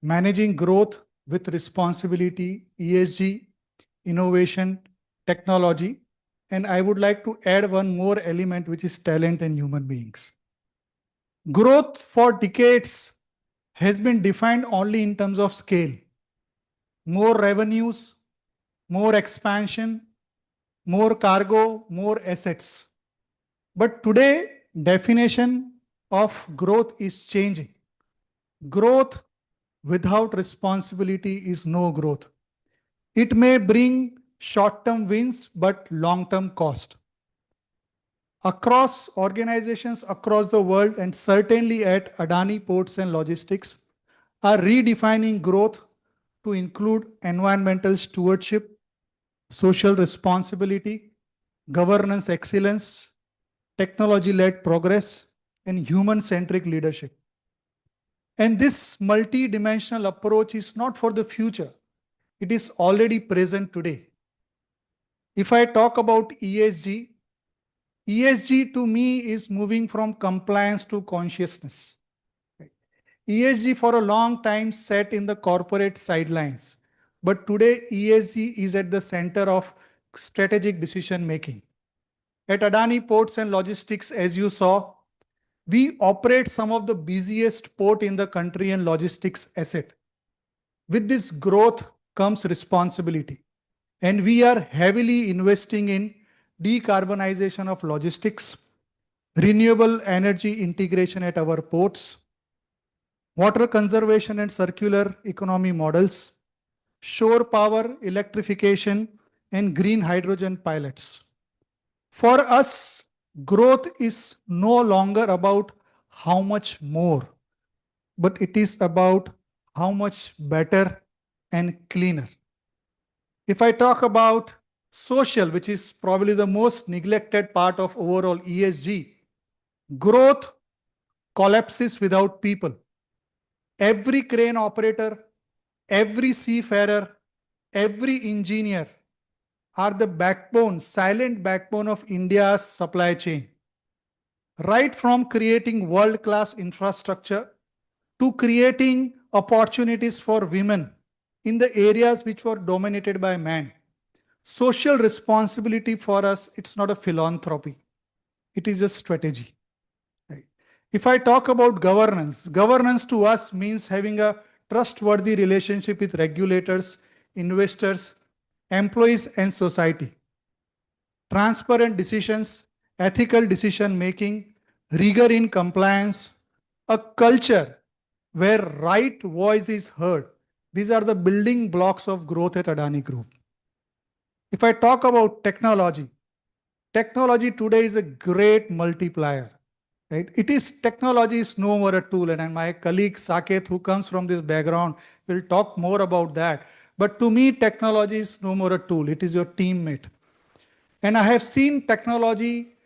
E: Managing growth with responsibility, ESG, innovation, technology, and I would like to add one more element, which is talent and human beings. Growth for decades has been defined only in terms of scale. More revenues, more expansion, more cargo, more assets. But today, definition of growth is changing. Growth without responsibility is no growth. It may bring short-term wins, but long-term cost. Across organizations across the world, and certainly at Adani Ports and Logistics, are redefining growth to include environmental stewardship, social responsibility, governance excellence, technology-led progress, and human-centric leadership. And this multi-dimensional approach is not for the future. It is already present today. If I talk about ESG, ESG to me is moving from compliance to consciousness. ESG for a long time sat in the corporate sidelines, but today ESG is at the center of strategic decision making. At Adani Ports and Logistics, as you saw, we operate some of the busiest port in the country and logistics asset. With this growth comes responsibility. And we are heavily investing in decarbonization of logistics, renewable energy integration at our ports, water conservation and circular economy models, shore power, electrification, and green hydrogen pilots. For us, growth is no longer about how much more, but it is about how much better and cleaner. If I talk about social, which is probably the most neglected part of overall ESG, growth collapses without people. Every crane operator, every seafarer, every engineer are the backbone, silent backbone of India's supply chain. Right from creating world-class infrastructure to creating opportunities for women in the areas which were dominated by men. Social responsibility for us, it's not a philanthropy. It is a strategy. Right? If I talk about governance, governance to us means having a trustworthy relationship with regulators, investors, employees, and society. Transparent decisions, ethical decision making, rigor in compliance, a culture where right voice is heard. These are the building blocks of growth at Adani Group. If I talk about technology, technology today is a great multiplier. Right? Technology is no more a tool, and my colleague Saket, who comes from this background, will talk more about that. But to me, technology is no more a tool, it is your teammate. And I have seen technology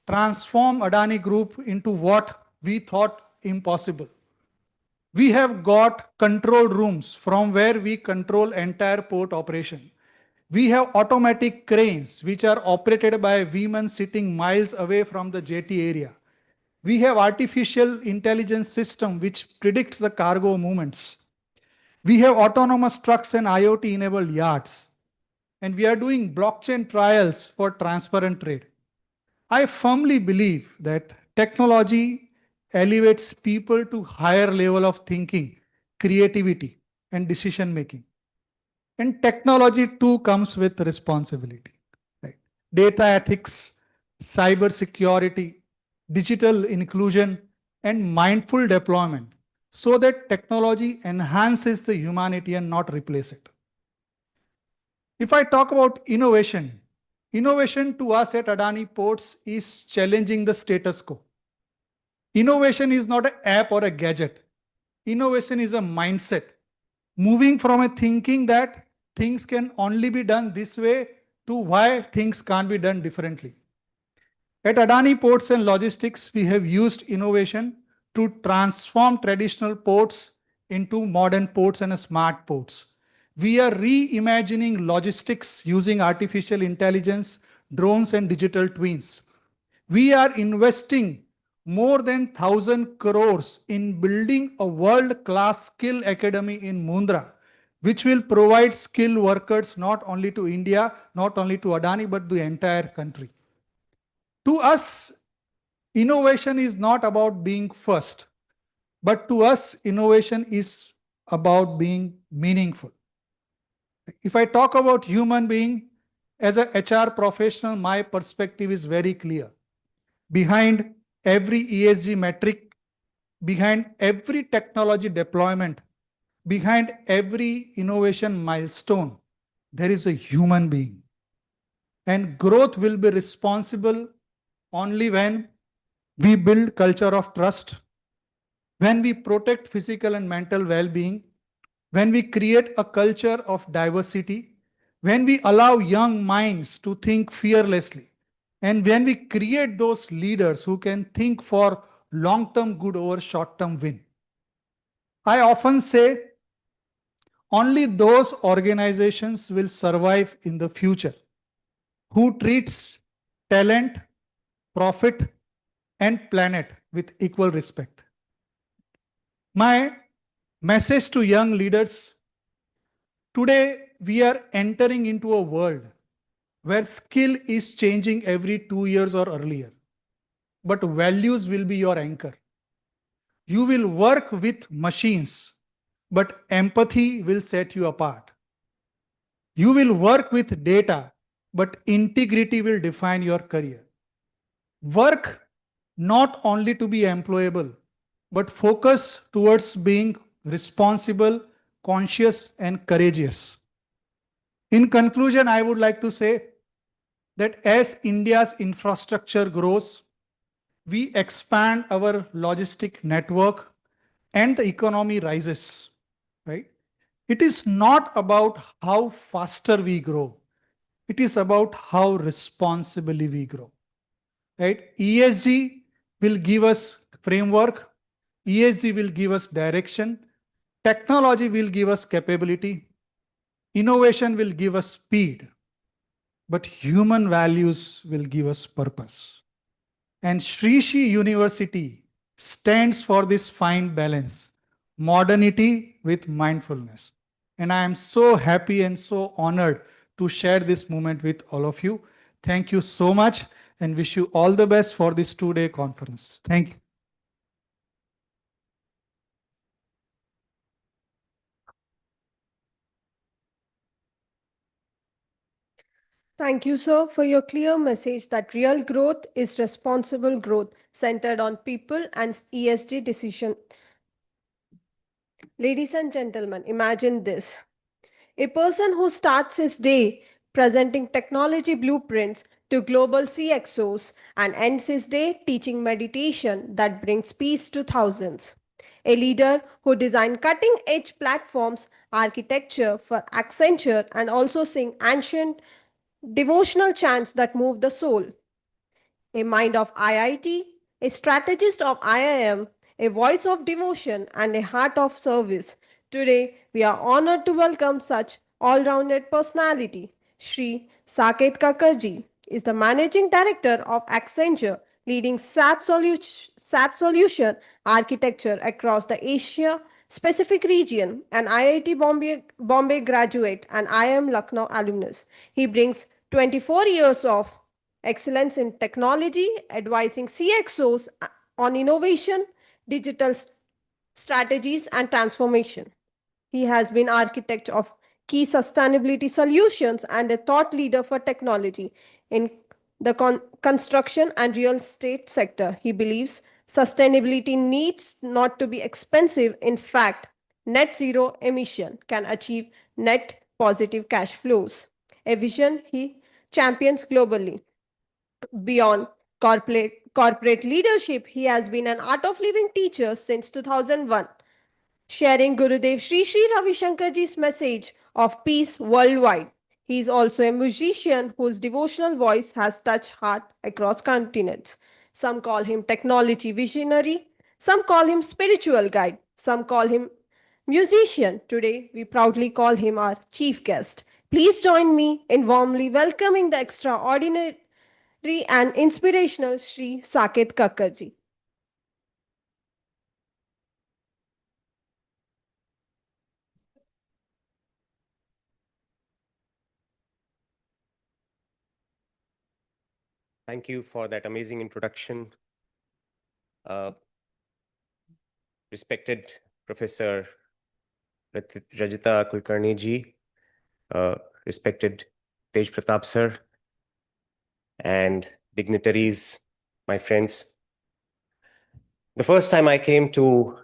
E: transform Adani Group into what we thought impossible. We have got control rooms from where we control entire port operation. We have automatic cranes which are operated by women sitting miles away from the jetty area. We have artificial intelligence system which predicts the cargo movements. We have autonomous trucks and IoT enabled yards. And we are doing blockchain trials for transparent trade. I firmly believe that technology elevates people to higher level of thinking, creativity, and decision making. And technology too comes with responsibility. Right? Data ethics, cyber security, digital inclusion, and mindful deployment so that technology enhances the humanity and not replace it. If I talk about innovation, Innovation to us at Adani Ports is challenging the status quo. Innovation is not an app or a gadget. Innovation is a mindset. Moving from a thinking that things can only be done this way to why things can't be done differently. At Adani Ports and Logistics, we have used innovation to transform traditional ports into modern ports and smart ports. We are reimagining logistics using artificial intelligence, drones, and digital twins. We are investing more than 1,000 crores in building a world-class skill academy in Mundra, which will provide skilled workers not only to India, not only to Adani, but the entire country. To us, innovation is not about being first, but to us, innovation is about being meaningful. If I talk about human being, as a HR professional, my perspective is very clear. Behind every ESG metric, behind every technology deployment, behind every innovation milestone, there is a human being. And growth will be responsible only when we build culture of trust, when we protect physical and mental well-being, when we create a culture of diversity, when we allow young minds to think fearlessly, and when we create those leaders who can think for long-term good over short-term win. I often say only those organizations will survive in the future who treats talent, profit, and planet with equal respect. My message to young leaders: today we are entering into a world where skill is changing every 2 years or earlier, but values will be your anchor. You will work with machines, but empathy will set you apart. You will work with data, but integrity will define your career. Work not only to be employable, but focus towards being responsible, conscious, and courageous. In conclusion, I would like to say that as India's infrastructure grows, we expand our logistic network and the economy rises, right? It is not about how faster we grow. It is about how responsibly we grow, right? ESG will give us framework. ESG will give us direction. Technology will give us capability. Innovation will give us speed. But human values will give us purpose. And Shrishi University stands for this fine balance, modernity with mindfulness. And I am so happy and so honored to share this moment with all of you. Thank you so much and wish you all the best for this 2-day conference. Thank you.
B: Thank you, sir, for your clear message that real growth is responsible growth centered on people and ESG decision. Ladies and gentlemen, imagine this. A person who starts his day presenting technology blueprints to global CXOs and ends his day teaching meditation that brings peace to thousands. A leader who designed cutting edge platforms, architecture for Accenture, and also sing ancient devotional chants that move the soul. A mind of IIT, a strategist of IIM, a voice of devotion, and a heart of service. Today, we are honored to welcome such all-rounded personality. Shri Saket Kakarji is the managing director of Accenture, leading SAP solution architecture across the Asia specific region, an IIT Bombay graduate and IIM Lucknow alumnus. He brings 24 years of excellence in technology, advising CXOs on innovation, digital strategies, and transformation. He has been architect of key sustainability solutions and a thought leader for technology in the construction and real estate sector. He believes sustainability needs not to be expensive. In fact, net zero emission can achieve net positive cash flows. A vision he champions globally. Beyond corporate leadership, he has been an art of living teacher since 2001, sharing Gurudev Sri Sri Ravi Shankarji's message of peace worldwide. He is also a musician whose devotional voice has touched heart across continents. Some call him technology visionary, some call him spiritual guide, some call him musician. Today, we proudly call him our chief guest. Please join me in warmly welcoming the extraordinary and inspirational Sri Saket Kakkarji.
G: Thank you for that amazing introduction. Respected Professor Rajita Kulkarni ji, respected Tej Pratap sir, and dignitaries, my friends. The first time I came to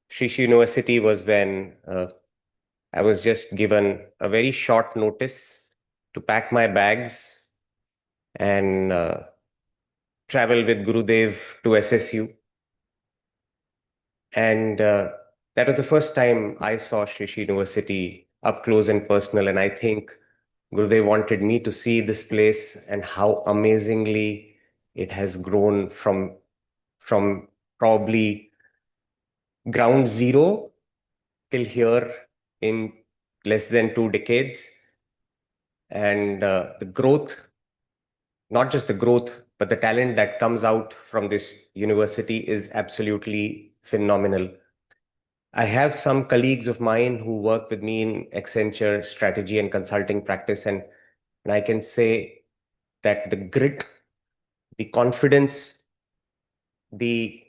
G: Sri Sri University was when I was just given a very short notice to pack my bags and travel with Gurudev to SSU. And that was the first time I saw Sri Sri University up close and personal. And I think Gurudev wanted me to see this place and how amazingly it has grown from probably ground zero till here in less than 2 decades. And the growth, not just the growth, but the talent that comes out from this university is absolutely phenomenal. I have some colleagues of mine who work with me in Accenture strategy and consulting practice, and I can say that the grit, the confidence, the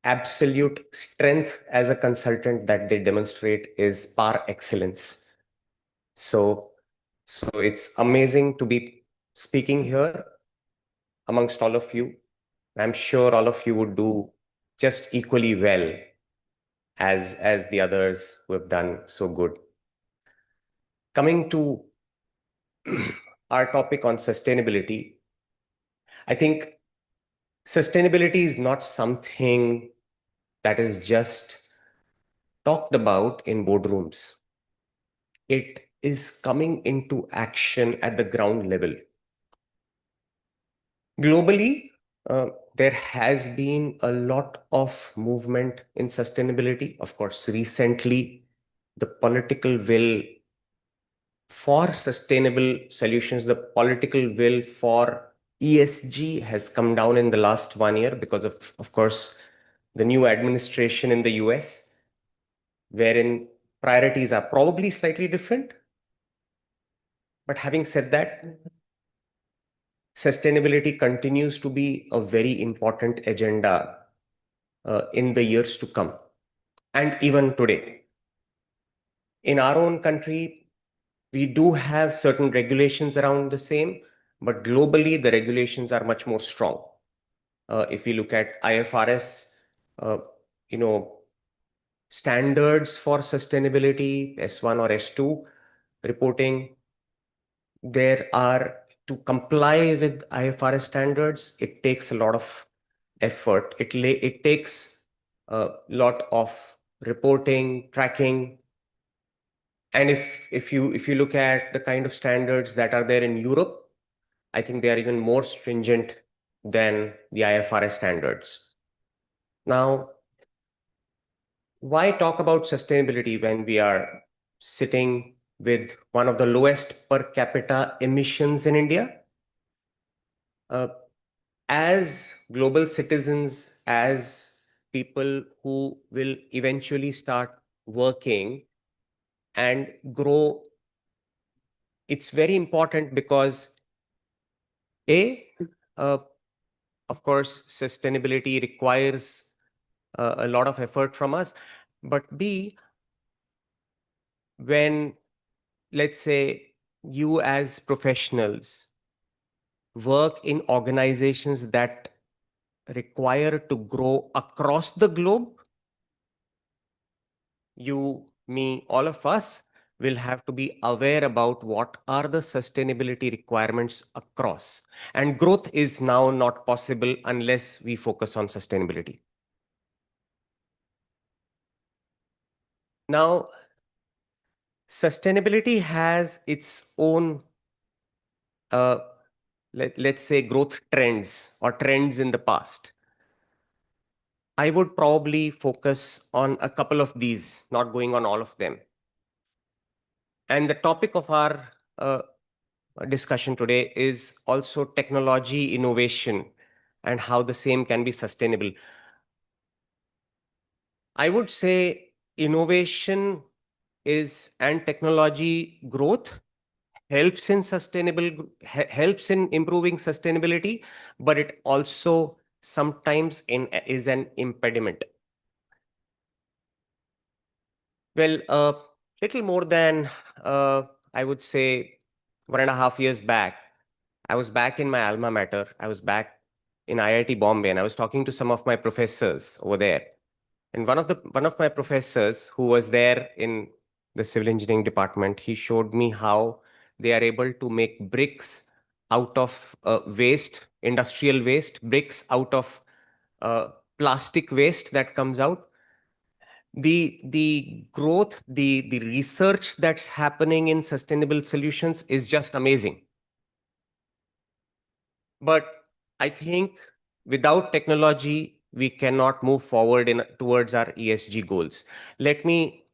G: absolute strength as a consultant that they demonstrate is par excellence. So it's amazing to be speaking here amongst all of you. I'm sure all of you would do just equally well as the others who have done so good. Coming to our topic on sustainability, I think sustainability is not something that is just talked about in boardrooms. It is coming into action at the ground level. Globally, there has been a lot of movement in sustainability. Of course, recently, the political will for sustainable solutions, the political will for ESG has come down in the last 1 year because of course, the new administration in the US, wherein priorities are probably slightly different. But having said that, sustainability continues to be a very important agenda in the years to come, and even today. In our own country, we do have certain regulations around the same, but globally, the regulations are much more strong. If we look at IFRS, you know, standards for sustainability, S1 or S2 reporting, there are to comply with IFRS standards, it takes a lot of effort. It takes a lot of reporting, tracking. And if you look at the kind of standards that are there in Europe, I think they are even more stringent than the IFRS standards. Now, why talk about sustainability when we are sitting with one of the lowest per capita emissions in India? As global citizens, as people who will eventually start working and grow, it's very important because of course, sustainability requires a lot of effort from us, but B, when, let's say, you as professionals work in organizations that require to grow across the globe, you, me, all of us, will have to be aware about what are the sustainability requirements across. And growth is now not possible unless we focus on sustainability. Now, sustainability has its own, let's say, growth trends or trends in the past. I would probably focus on a couple of these, not going on all of them. And the topic of our discussion today is also technology innovation and how the same can be sustainable. I would say innovation is and technology growth helps in helps in improving sustainability, but it also sometimes is an impediment. Well, little more than I would say 1.5 years back, I was back in my alma mater. I was back in IIT Bombay, and I was talking to some of my professors over there. And one of my professors who was there in the civil engineering department, he showed me how they are able to make bricks out of waste, industrial waste, bricks out of plastic waste that comes out. The growth, the research that's happening in sustainable solutions is just amazing. But I think without technology, we cannot move forward towards our ESG goals. Let me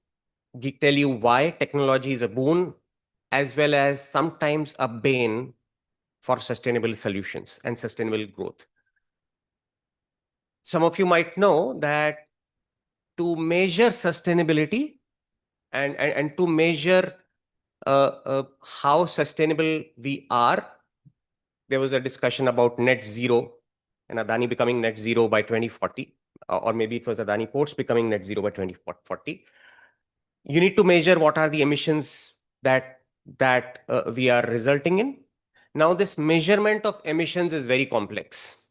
G: tell you why technology is a boon as well as sometimes a bane for sustainable solutions and sustainable growth. Some of you might know that to measure sustainability and to measure how sustainable we are, there was a discussion about net zero and Adani becoming net zero by 2040, or maybe it was Adani Ports becoming net zero by 2040. You need to measure what are the emissions that we are resulting in. Now, this measurement of emissions is very complex.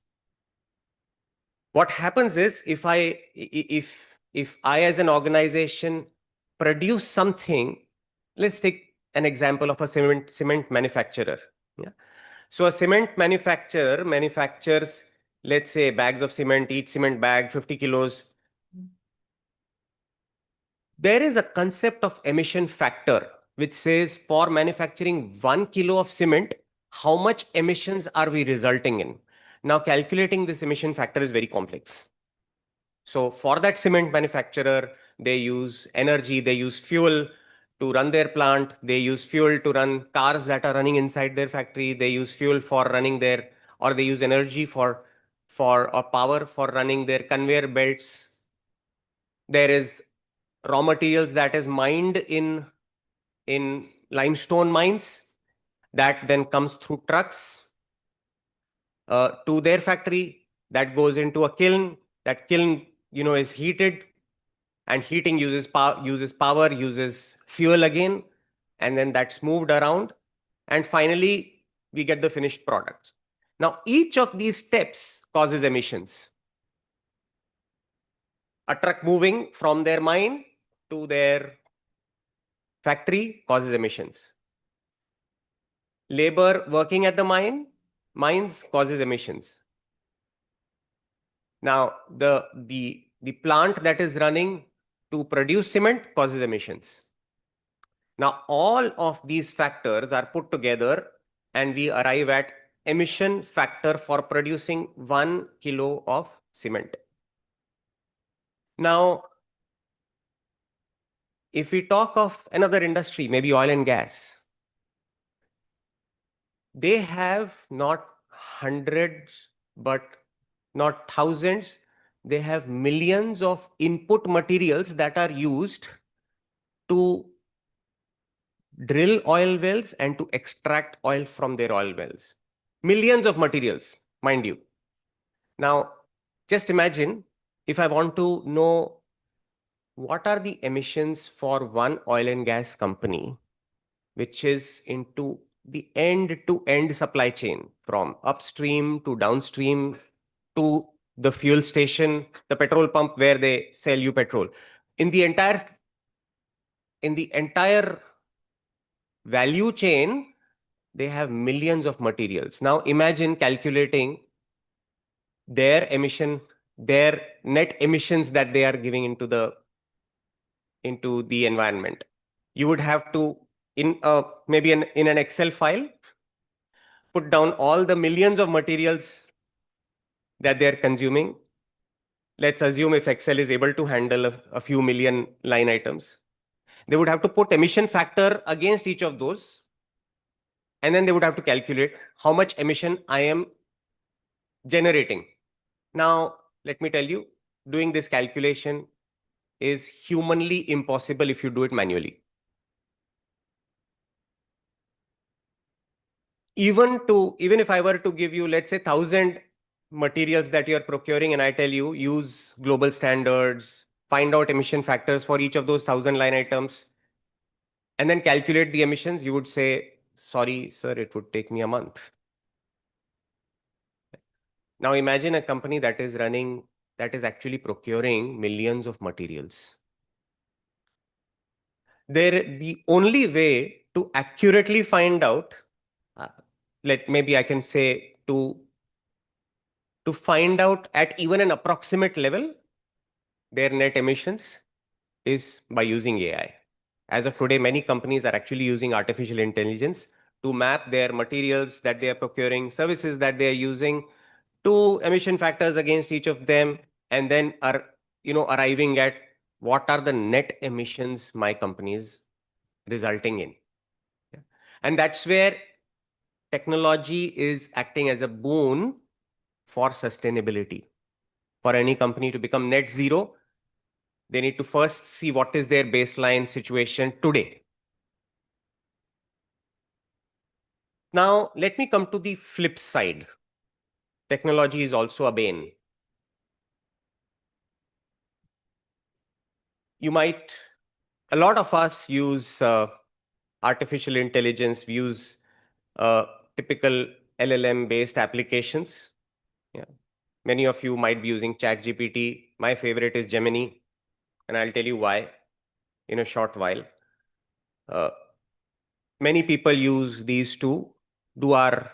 G: What happens is if I as an organization produce something, let's take an example of a cement manufacturer. Yeah. So a cement manufacturer manufactures, let's say, bags of cement, each cement bag 50 kilos. There is a concept of emission factor which says for manufacturing 1 kilo of cement, how much emissions are we resulting in? Now, calculating this emission factor is very complex. So for that cement manufacturer, they use energy, they use fuel to run their plant, they use fuel to run cars that are running inside their factory, they use fuel for running their, or they use energy or power for running their conveyor belts. There is raw materials that is mined in limestone mines that then comes through trucks to their factory, that goes into a kiln. That kiln, is heated, and heating uses power, uses fuel again, and then that's moved around, and finally we get the finished products. Now, each of these steps causes emissions. A truck moving from their mine to their factory causes emissions. Labor working at the mines causes emissions. Now, the plant that is running to produce cement causes emissions. Now, all of these factors are put together and we arrive at emission factor for producing 1 kilo of cement. Now, if we talk of another industry, maybe oil and gas, they have not hundreds, but not thousands. They have millions of input materials that are used to drill oil wells and to extract oil from their oil wells. Millions of materials, mind you. Now, just imagine if I want to know what are the emissions for one oil and gas company, which is into the end-to-end supply chain from upstream to downstream to the fuel station, the petrol pump where they sell you petrol. In the entire value chain, they have millions of materials. Now imagine calculating their emission, their net emissions that they are giving into the environment. You would have to, maybe in an Excel file, put down all the millions of materials that they're consuming. Let's assume if Excel is able to handle a few million line items, they would have to put emission factor against each of those. And then they would have to calculate how much emission I am generating. Now, let me tell you, doing this calculation is humanly impossible if you do it manually. Even if I were to give you, let's say, 1,000 materials that you're procuring, and I tell you, use global standards, find out emission factors for each of those 1,000 line items, and then calculate the emissions, you would say, sorry, sir, it would take me a month. Now imagine a company that is actually procuring millions of materials. The only way to accurately find out, maybe I can say to find out at even an approximate level their net emissions is by using AI. As of today, many companies are actually using artificial intelligence to map their materials that they are procuring, services that they are using, to emission factors against each of them, and then are arriving at what are the net emissions my company is resulting in. Yeah. And that's where technology is acting as a boon for sustainability. For any company to become net zero, they need to first see what is their baseline situation today. Now, let me come to the flip side. Technology is also a bane. A lot of us use artificial intelligence, we use typical LLM-based applications. Yeah. Many of you might be using ChatGPT. My favorite is Gemini, and I'll tell you why in a short while. Many people use these to do our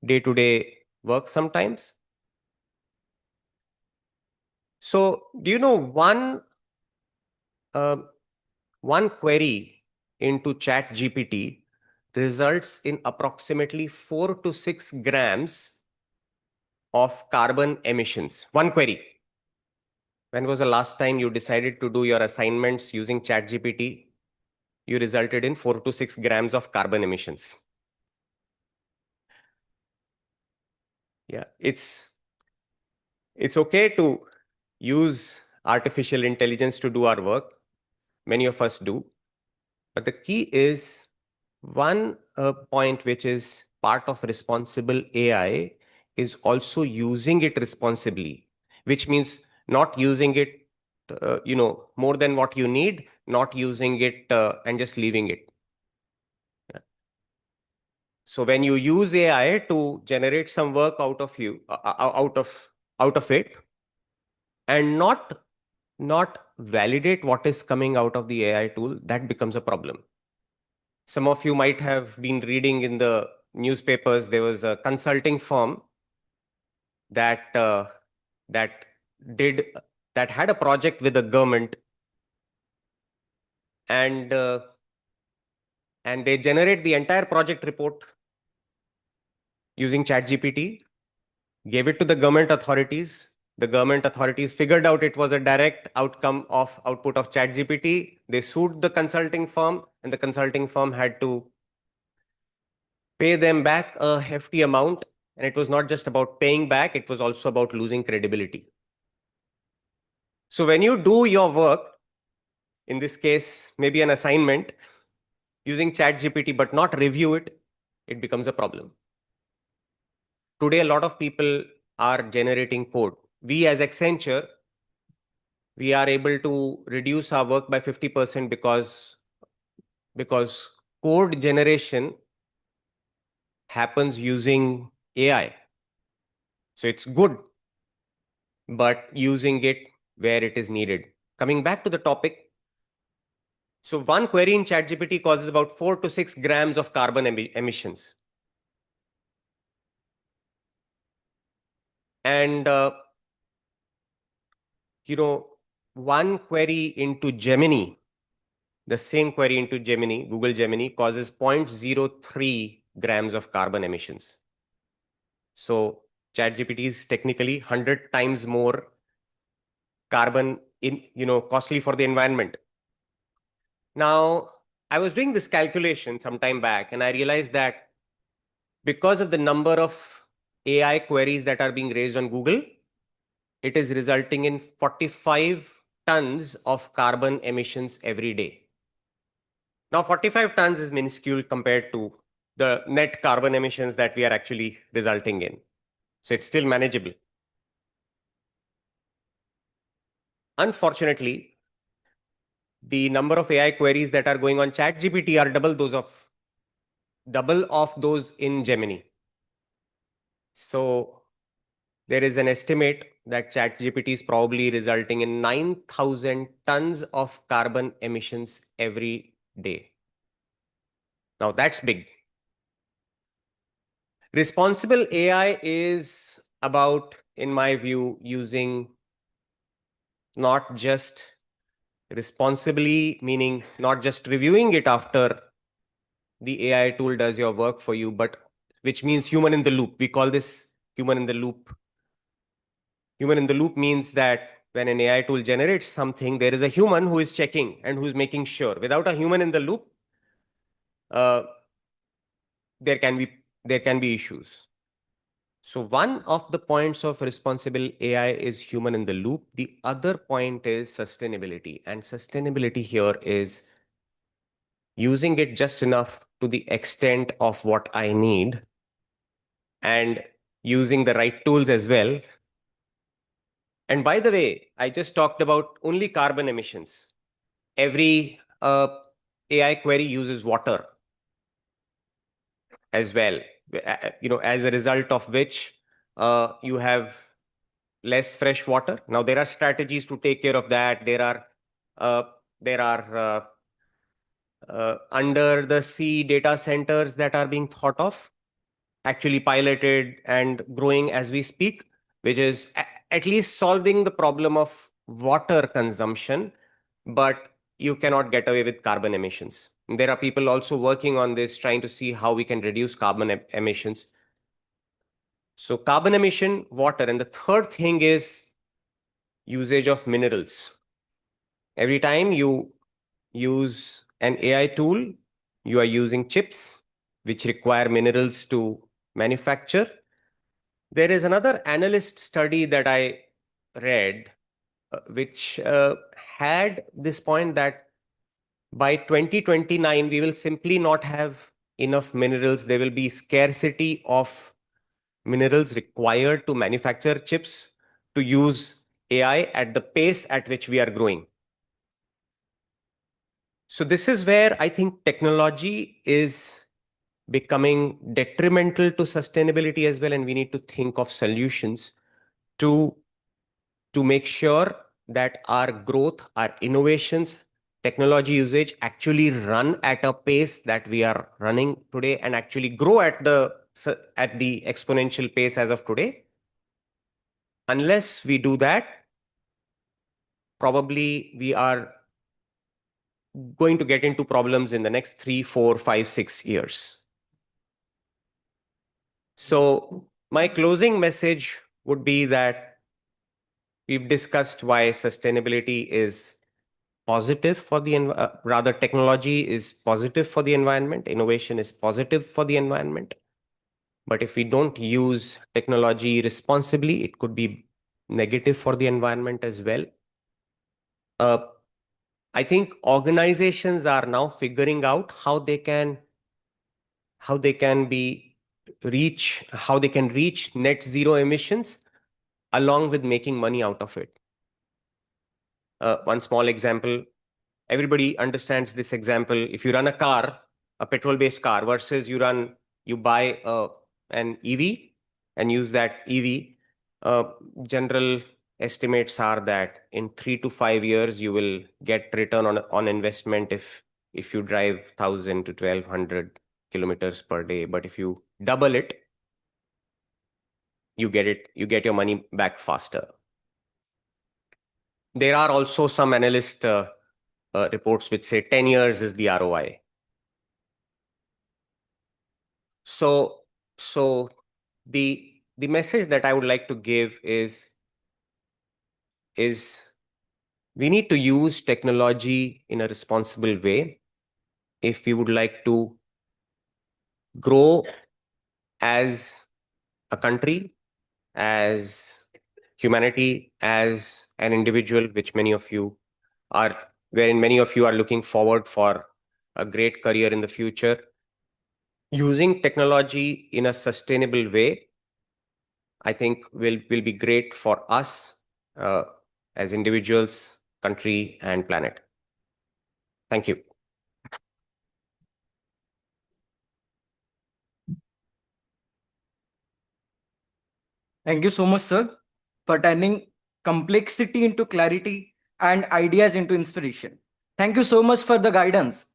G: day-to-day work sometimes. So, do you know one query into ChatGPT results in approximately 4 to 6 grams of carbon emissions? One query. When was the last time you decided to do your assignments using ChatGPT? You resulted in 4 to 6 grams of carbon emissions. Yeah, it's okay to use artificial intelligence to do our work. Many of us do. But the key is one point which is part of responsible AI is also using it responsibly, which means not using it more than what you need, not using it and just leaving it. Yeah. So when you use AI to generate some work out of it, and not validate what is coming out of the AI tool, that becomes a problem. Some of you might have been reading in the newspapers, there was a consulting firm that had a project with the government, and they generate the entire project report using ChatGPT, gave it to the government authorities. The government authorities figured out it was a direct outcome of output of ChatGPT. They sued the consulting firm, and the consulting firm had to pay them back a hefty amount. And it was not just about paying back, it was also about losing credibility. So when you do your work, in this case, maybe an assignment, using ChatGPT but not review it, it becomes a problem. Today, a lot of people are generating code. We as Accenture, we are able to reduce our work by 50% because code generation happens using AI. So it's good, but using it where it is needed. Coming back to the topic, So one query in ChatGPT causes about 4 to 6 grams of carbon emissions. And, one query into Gemini, the same query into Gemini, Google Gemini, causes 0.03 grams of carbon emissions. So ChatGPT is technically 100 times more carbon costly for the environment. Now, I was doing this calculation some time back, and I realized that because of the number of AI queries that are being raised on Google, it is resulting in 45 tons of carbon emissions every day. Now, 45 tons is minuscule compared to the net carbon emissions that we are actually resulting in. So it's still manageable. Unfortunately, the number of AI queries that are going on ChatGPT are double of those in Gemini. So there is an estimate that ChatGPT is probably resulting in 9,000 tons of carbon emissions every day. Now that's big. Responsible AI is about, in my view, using not just responsibly, meaning not just reviewing it after the AI tool does your work for you, but which means human in the loop. We call this human in the loop. Human in the loop means that when an AI tool generates something, there is a human who is checking and who's making sure. Without a human in the loop, uh, there can be issues. So one of the points of responsible AI is human in the loop. The other point is sustainability. And sustainability here is using it just enough to the extent of what I need and using the right tools as well. And by the way, I just talked about only carbon emissions. Every AI query uses water as well, as a result of which you have less fresh water. Now, there are strategies to take care of that. There are under the sea data centers that are being thought of, actually piloted and growing as we speak, which is at least solving the problem of water consumption, but you cannot get away with carbon emissions. There are people also working on this, trying to see how we can reduce carbon emissions. So carbon emission, water, and the third thing is usage of minerals. Every time you use an AI tool, you are using chips, which require minerals to manufacture. There is another analyst study that I read, which had this point that by 2029, we will simply not have enough minerals. There will be scarcity of minerals required to manufacture chips to use AI at the pace at which we are growing. So this is where I think technology is becoming detrimental to sustainability as well, and we need to think of solutions to make sure that our growth, our innovations, technology usage actually run at a pace that we are running today and actually grow at the exponential pace as of today. Unless we do that, probably we are going to get into problems in the next 3, 4, 5, 6 years. So my closing message would be that we've discussed why sustainability is positive for the rather technology is positive for the environment, innovation is positive for the environment. But if we don't use technology responsibly, it could be negative for the environment as well. I think organizations are now figuring out how they can reach net zero emissions along with making money out of it. One small example, everybody understands this example. If you run a car, a petrol-based car, versus you buy an EV and use that EV, general estimates are that in 3 to 5 years, you will get return on investment if you drive 1,000 to 1,200 kilometers per day. But if you double it, you get your money back faster. There are also some analyst reports which say 10 years is the ROI. So the message that I would like to give is we need to use technology in a responsible way if we would like to grow as a country, as humanity, as an individual, which many of you are, wherein many of you are looking forward for a great career in the future. Using technology in a sustainable way, I think will be great for us as individuals, country, and planet. Thank you.
A: Thank you so much, sir, for turning complexity into clarity and ideas into inspiration. Thank you so much for the guidance.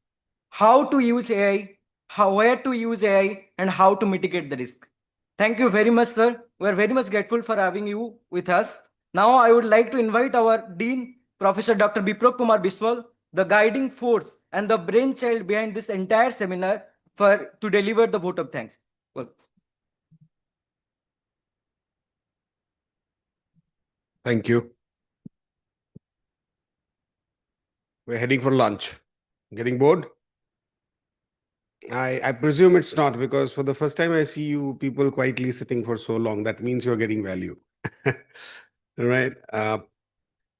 A: How to use AI, where to use AI, and how to mitigate the risk. Thank you very much, sir. We are very much grateful for having you with us. Now, I would like to invite our Dean, Professor Dr. Biplab Kumar Biswal, the guiding force and the brainchild behind this entire seminar, to deliver the vote of thanks. Well,
H: Thank you. We're heading for lunch. Getting bored? I presume it's not, because for the first time I see you people quietly sitting for so long. That means you're getting value. All right.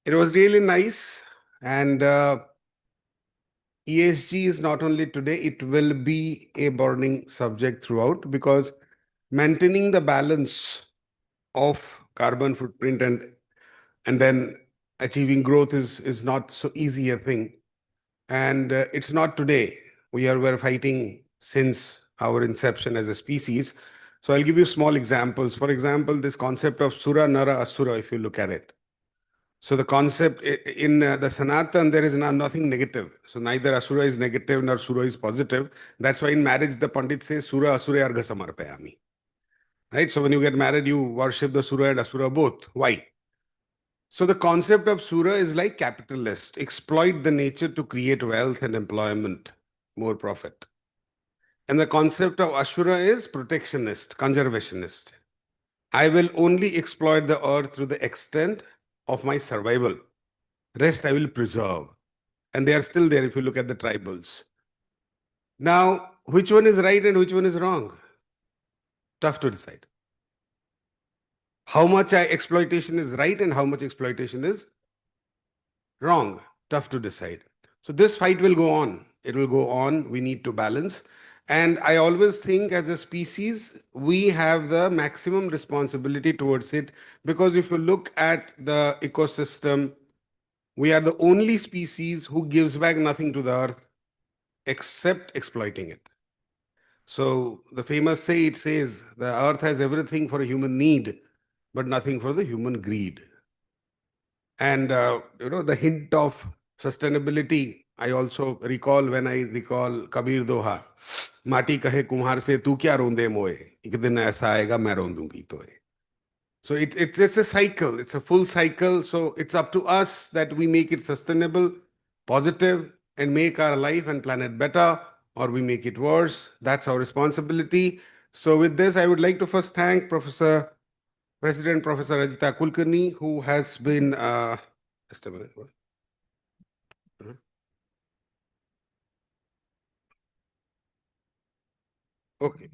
H: It was really nice. And ESG is not only today, it will be a burning subject throughout, because maintaining the balance of carbon footprint and then achieving growth is not so easy a thing. And it's not today. We're fighting since our inception as a species. So I'll give you small examples. For example, this concept of Sura, Nara, Asura, if you look at it. So the concept in the Sanatan, there is nothing negative. So neither Asura is negative nor Sura is positive. That's why in marriage, the Pandit says, Sura, Asura, Argha Samarpayami. Right? So when you get married, you worship the Sura and Asura both. Why? So the concept of Sura is like capitalist, exploit the nature to create wealth and employment, more profit. And the concept of Ashura is protectionist, conservationist. I will only exploit the earth to the extent of my survival. Rest I will preserve. And they are still there if you look at the tribals. Now, which one is right and which one is wrong? Tough to decide. How much exploitation is right and how much exploitation is wrong? Tough to decide. So this fight will go on. It will go on. We need to balance. And I always think as a species, we have the maximum responsibility towards it, because if you look at the ecosystem, we are the only species who gives back nothing to the earth except exploiting it. So the famous say, it says, the earth has everything for a human need, but nothing for the human greed. And, the hint of sustainability, I also recall when I recall Kabir Doha, Mati kahe kumhar se tu kya ronde moe, ek din aisa aayega main rondungi toye. So it's a cycle, it's a full cycle. So it's up to us that we make it sustainable, positive, and make our life and planet better, or we make it worse. That's our responsibility. So with this, I would like to first thank President Professor Rajita Kulkarni, who has been, just a minute. What? Okay.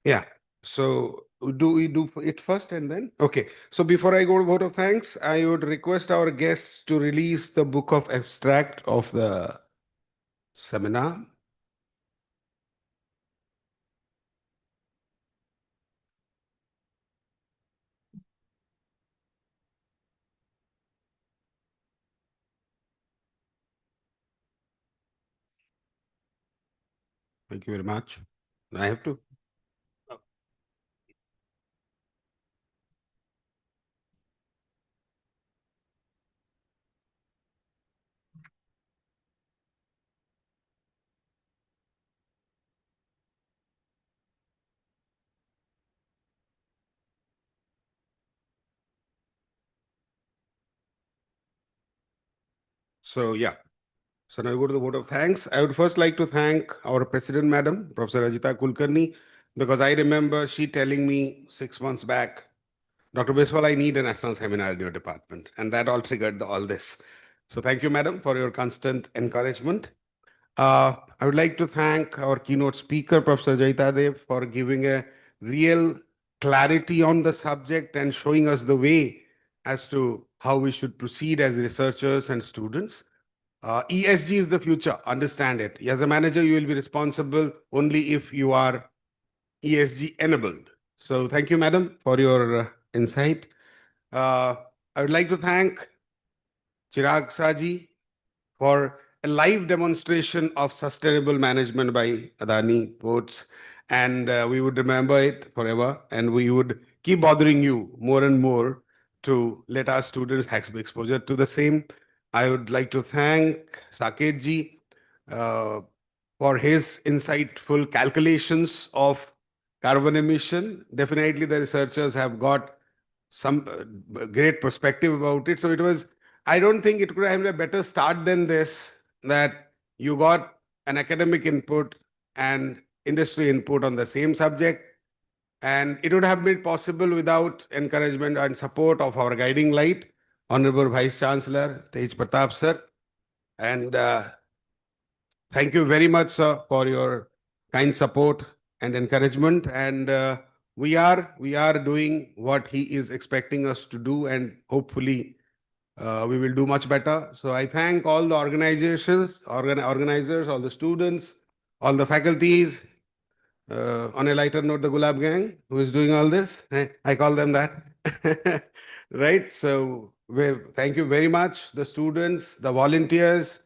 H: Yeah. So do we do it first and then? Okay. So before I go to vote of thanks, I would request our guests to release the book of abstract of the seminar. Thank you very much. I have to. So yeah. So now we go to the vote of thanks. I would first like to thank our President, Madam, Professor Ajita Kulkarni, because I remember she telling me 6 months back, Dr. Biswal, I need a national seminar in your department. And that all triggered all this. So thank you, Madam, for your constant encouragement. I would like to thank our keynote speaker, Professor Jaita Dev, for giving a real clarity on the subject and showing us the way as to how we should proceed as researchers and students. ESG is the future, understand it. As a manager, you will be responsible only if you are ESG enabled. So thank you, madam, for your insight. I would like to thank Chirag Saji for a live demonstration of sustainable management by Adani Ports. And we would remember it forever. And we would keep bothering you more and more to let our students have exposure to the same. I would like to thank Saket ji for his insightful calculations of carbon emission. Definitely, the researchers have got some great perspective about it. So it was, I don't think it could have been a better start than this, that you got an academic input and industry input on the same subject. And it would have been possible without encouragement and support of our guiding light, Honorable Vice Chancellor Tej Pratap sir. And thank you very much, sir, for your kind support and encouragement. And we are doing what he is expecting us to do, and hopefully we will do much better. So I thank all the organizers, all the students, all the faculties. On a lighter note, the Gulab Gang, who is doing all this. I call them that. Right? So thank you very much, the students, the volunteers,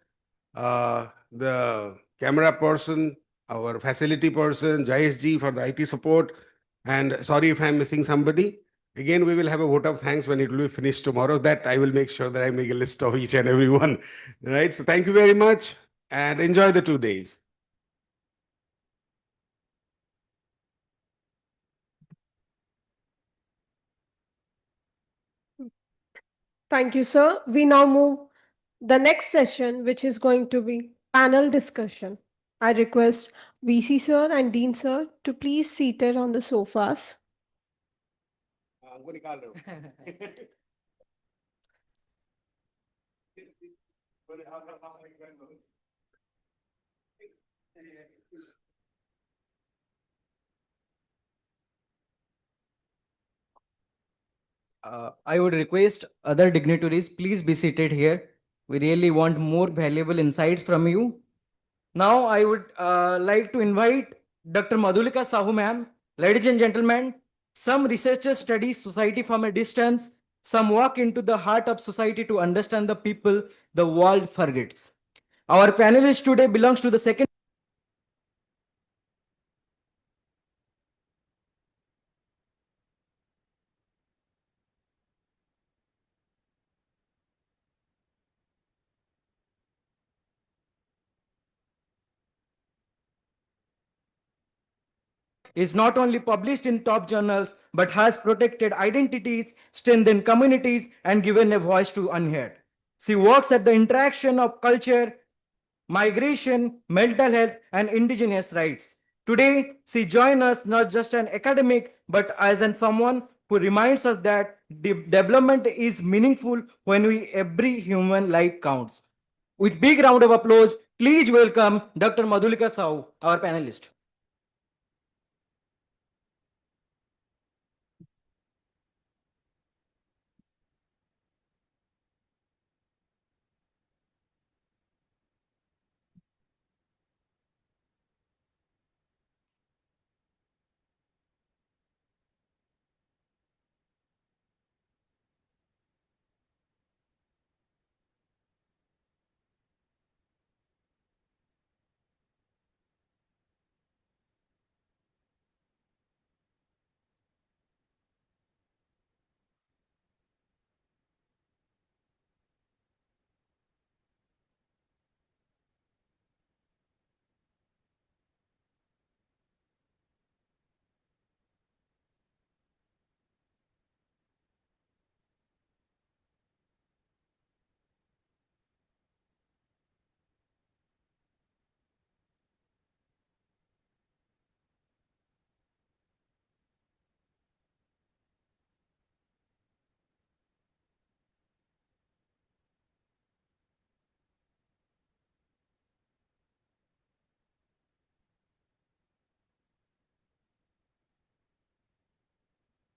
H: the camera person, our facility person, Jayesh ji for the IT support. And sorry if I'm missing somebody. Again, we will have a vote of thanks when it will be finished tomorrow. That I will make sure that I make a list of each and every one. Right? So thank you very much and enjoy the 2 days.
B: Thank you, sir. We now move the next session, which is going to be panel discussion. I request VC sir and Dean sir to please seated on the sofas.
A: I would request other dignitaries, please be seated here. We really want more valuable insights from you. Now, I would like to invite Dr. Madhulika Sahu, ma'am. Ladies and gentlemen, some researchers study society from a distance. Some walk into the heart of society to understand the people the world forgets. Our panelist today belongs to the second is not only published in top journals but has protected identities, strengthened communities, and given a voice to unheard. She works at the interaction of culture, migration, mental health, and indigenous rights. Today, she joins us not just an academic but as an someone who reminds us that development is meaningful when every human life counts. With big round of applause, please welcome Dr. Madhulika Sahu, our panelist.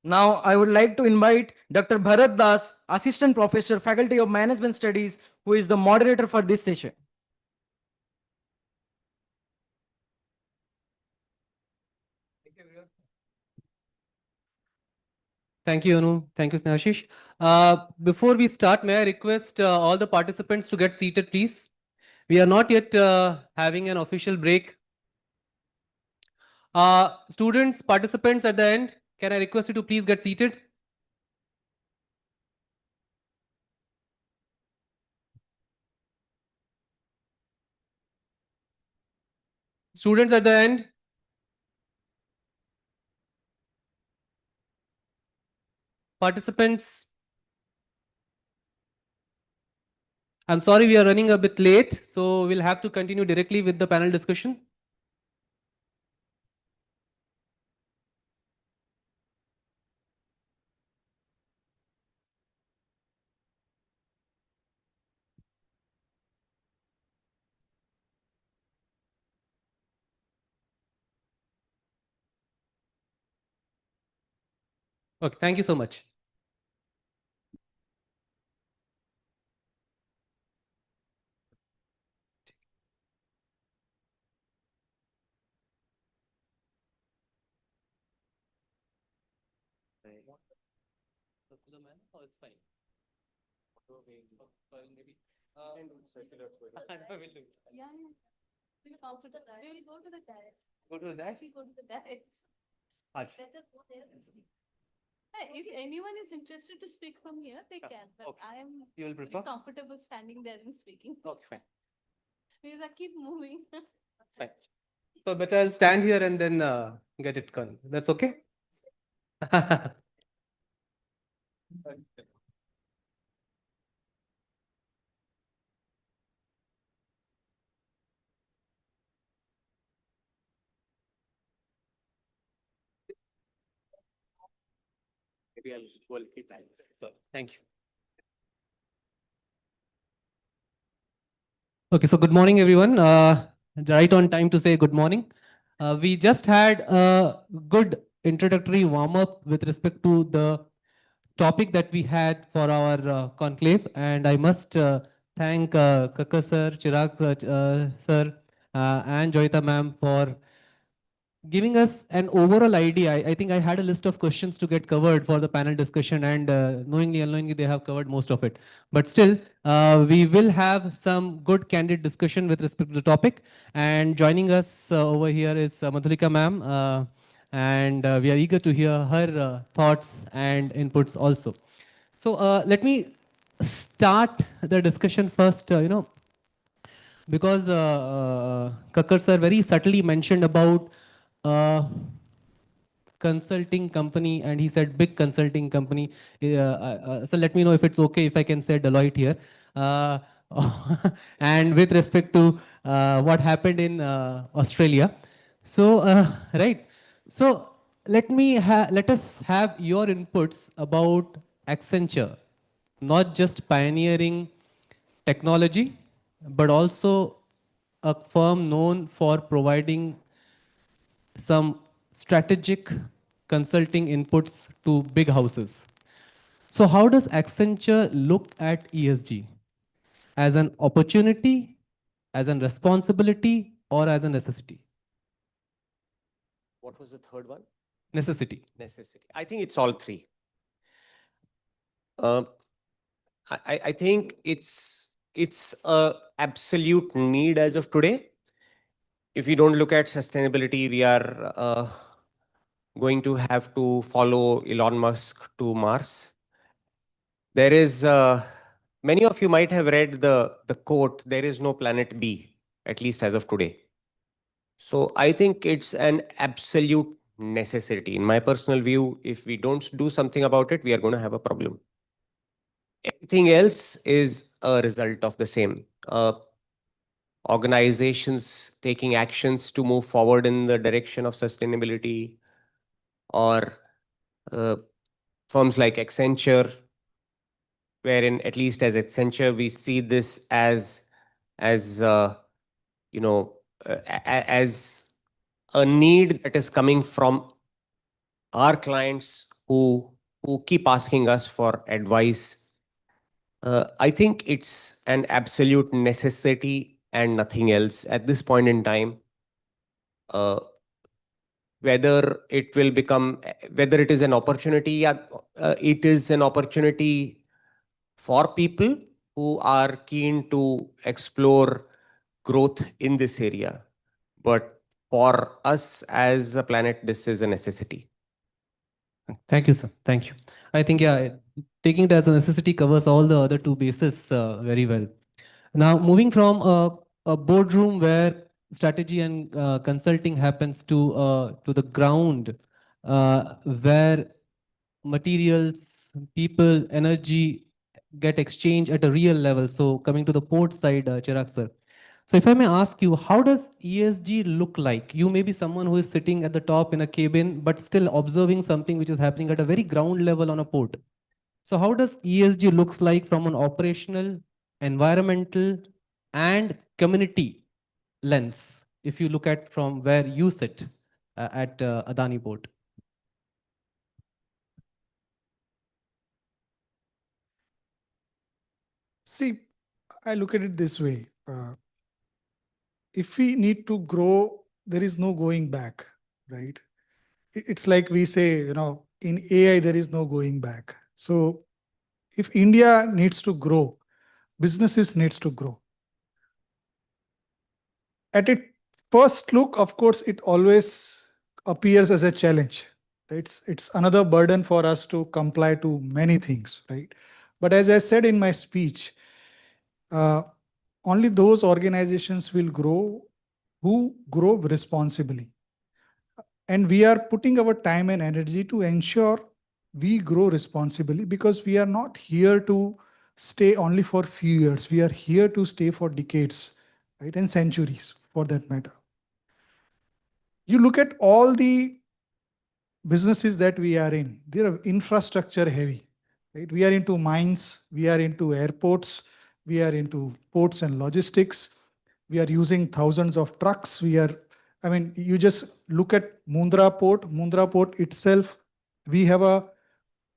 A: Now, I would like to invite Dr. Bharat Das, Assistant Professor, Faculty of Management Studies, who is the moderator for this session.
I: Thank you, Anu. Thank you, Snehashish. Before we start, may I request all the participants to get seated, please? We are not yet having an official break. Students, participants at the end, can I request you to please get seated? Students at the end. Participants. I'm sorry we are running a bit late, so we'll have to continue directly with the panel discussion. Okay, thank you so much. Go to the dais?
J: Go to the dais.
I: Aaj.
J: Better go there and speak. Hey, if anyone is interested to speak from here, they can, but
I: okay.
J: I am
I: You will
J: very
I: prefer?
J: comfortable standing there and speaking.
I: Okay, fine.
J: Because I keep moving.
I: Fine. So better I'll stand here and then get it done. That's okay? Maybe I'll go a little time. So thank you. Okay, so good morning, everyone. Right on time to say good morning. We just had a good introductory warm up with respect to the topic that we had for our conclave, and I must thank Kaka sir, Chirag sir, and Joyita ma'am for giving us an overall idea. I think I had a list of questions to get covered for the panel discussion, and knowingly, unknowingly, they have covered most of it. But still, we will have some good candid discussion with respect to the topic. And joining us over here is Madhulika ma'am, and we are eager to hear her thoughts and inputs also. So let me start the discussion first. Because Kakkar sir very subtly mentioned about consulting company, and he said big consulting company. So let me know if it's okay if I can say Deloitte here. Uh, and with respect to what happened in Australia. So, right. So let us have your inputs about Accenture, not just pioneering technology, but also a firm known for providing some strategic consulting inputs to big houses. So how does Accenture look at ESG? As an opportunity, as a responsibility, or as a necessity?
G: What was the third one?
I: Necessity.
G: Necessity. I think it's all three. Uh, I think it's a absolute need as of today. If we don't look at sustainability, we are going to have to follow Elon Musk to Mars. There is many of you might have read the quote, "There is no planet B," at least as of today. So I think it's an absolute necessity. In my personal view, if we don't do something about it, we are going to have a problem. Everything else is a result of the same. Organizations taking actions to move forward in the direction of sustainability, or firms like Accenture, wherein at least as Accenture, we see this as you know as a need that is coming from our clients who keep asking us for advice. I think it's an absolute necessity and nothing else at this point in time. Uh, whether it will become, whether it is an opportunity, yeah, it is an opportunity for people who are keen to explore growth in this area. But for us as a planet, this is a necessity.
I: Thank you, sir. Thank you. I think, yeah, taking it as a necessity covers all the other two bases very well. Now, moving from a boardroom where strategy and consulting happens to the ground, where materials, people, energy get exchanged at a real level. So, coming to the port side, Chirag sir. So, if I may ask you, how does ESG look like? You may be someone who is sitting at the top in a cabin, but still observing something which is happening at a very ground level on a port. So how does ESG looks like from an operational, environmental, and community lens, if you look at from where you sit at Adani Port?
E: See, I look at it this way. If we need to grow, there is no going back, right? It's like we say, in AI, there is no going back. So if India needs to grow, businesses needs to grow. At its first look, of course, it always appears as a challenge. It's another burden for us to comply to many things, right? But as I said in my speech, uh, only those organizations will grow who grow responsibly. And we are putting our time and energy to ensure we grow responsibly, because we are not here to stay only for few years. We are here to stay for decades, right? And centuries for that matter. You look at all the businesses that we are in, they are infrastructure heavy, right? We are into mines, we are into airports, we are into ports and logistics. We are using thousands of trucks. You just look at Mundra Port itself. We have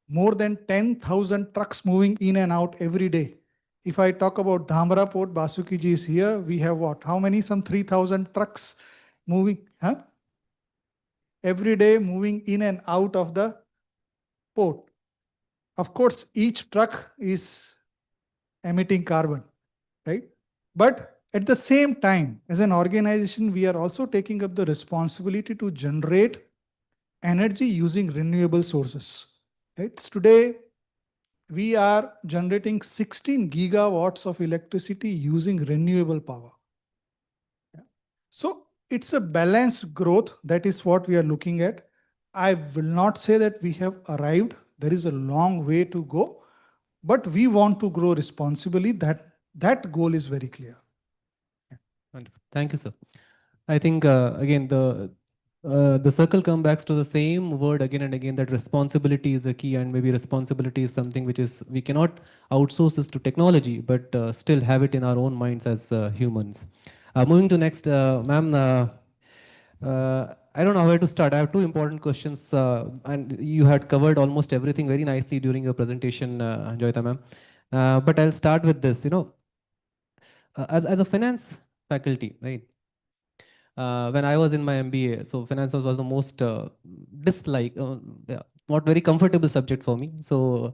E: more than 10,000 trucks moving in and out every day. If I talk about Dhamra Port, Basuki ji is here. We have what? How many? Some 3,000 trucks moving, every day moving in and out of the port. Of course, each truck is emitting carbon, right? But at the same time, as an organization, we are also taking up the responsibility to generate energy using renewable sources. Right? Today, we are generating 16 gigawatts of electricity using renewable power. So it's a balanced growth. That is what we are looking at. I will not say that we have arrived. There is a long way to go, but we want to grow responsibly. That goal is very clear.
I: Wonderful. Thank you, sir. I think again the circle comes back to the same word again and again, that responsibility is a key, and maybe responsibility is something which is we cannot outsource this to technology, but still have it in our own minds as humans. Moving to next, ma'am. I don't know where to start. I have two important questions, and you had covered almost everything very nicely during your presentation, Joyita ma'am. But I'll start with this. As a finance faculty, right? When I was in my MBA, so finance was the most yeah, not very comfortable subject for me. So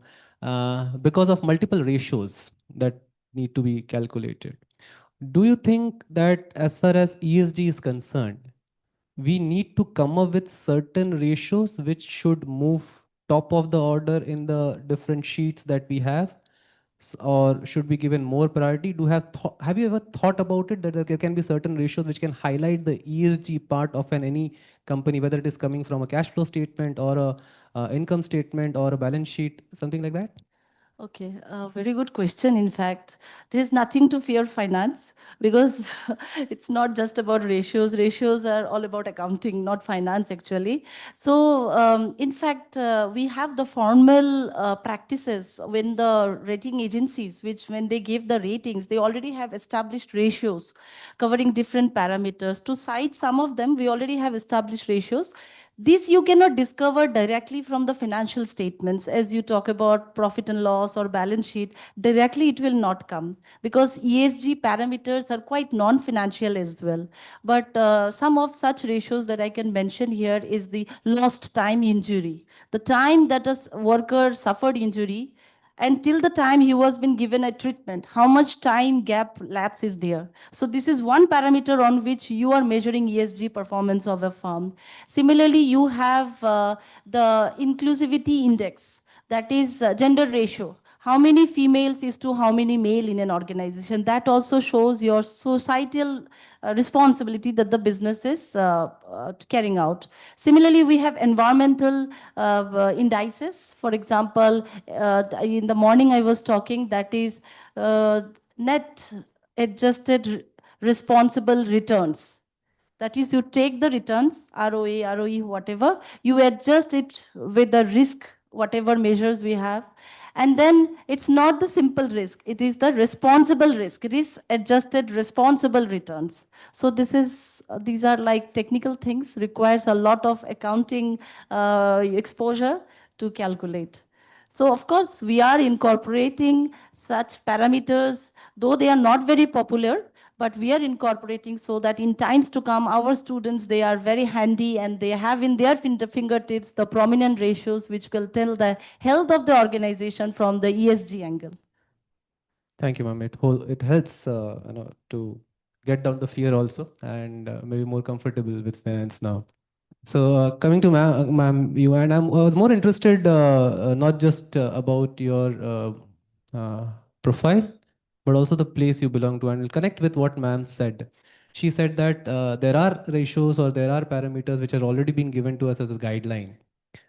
I: because of multiple ratios that need to be calculated, do you think that as far as ESG is concerned, we need to come up with certain ratios which should move top of the order in the different sheets that we have? Or should be given more priority? Have you ever thought about it, that there can be certain ratios which can highlight the ESG part of any company, whether it is coming from a cash flow statement or a income statement or a balance sheet, something like that?
D: Okay, very good question. In fact, there is nothing to fear finance, because it's not just about ratios. Ratios are all about accounting, not finance actually. So, in fact, we have the formal practices when the rating agencies, which when they give the ratings, they already have established ratios covering different parameters. To cite some of them, we already have established ratios. This you cannot discover directly from the financial statements. As you talk about profit and loss or balance sheet, directly it will not come, because ESG parameters are quite non-financial as well. But some of such ratios that I can mention here is the lost time injury. The time that a worker suffered injury until the time he was been given a treatment, how much time gap lapse is there. So this is one parameter on which you are measuring ESG performance of a firm. Similarly, you have the inclusivity index, that is gender ratio. How many females is to how many male in an organization? That also shows your societal responsibility that the business is carrying out. Similarly, we have environmental indices. For example, in the morning I was talking, that is net adjusted responsible returns. That is, you take the returns, ROA, ROE, whatever, you adjust it with the risk, whatever measures we have. And then it's not the simple risk, it is the responsible risk adjusted responsible returns. So these are like technical things, requires a lot of accounting exposure to calculate. So of course, we are incorporating such parameters, though they are not very popular, but we are incorporating so that in times to come, our students, they are very handy and they have in their fingertips the prominent ratios which will tell the health of the organization from the ESG angle.
I: Thank you, ma'am. It helps to get down the fear also, and maybe more comfortable with finance now. So coming to ma'am, you and I was more interested not just about your profile, but also the place you belong to, and will connect with what ma'am said. She said that there are ratios or there are parameters which are already being given to us as a guideline,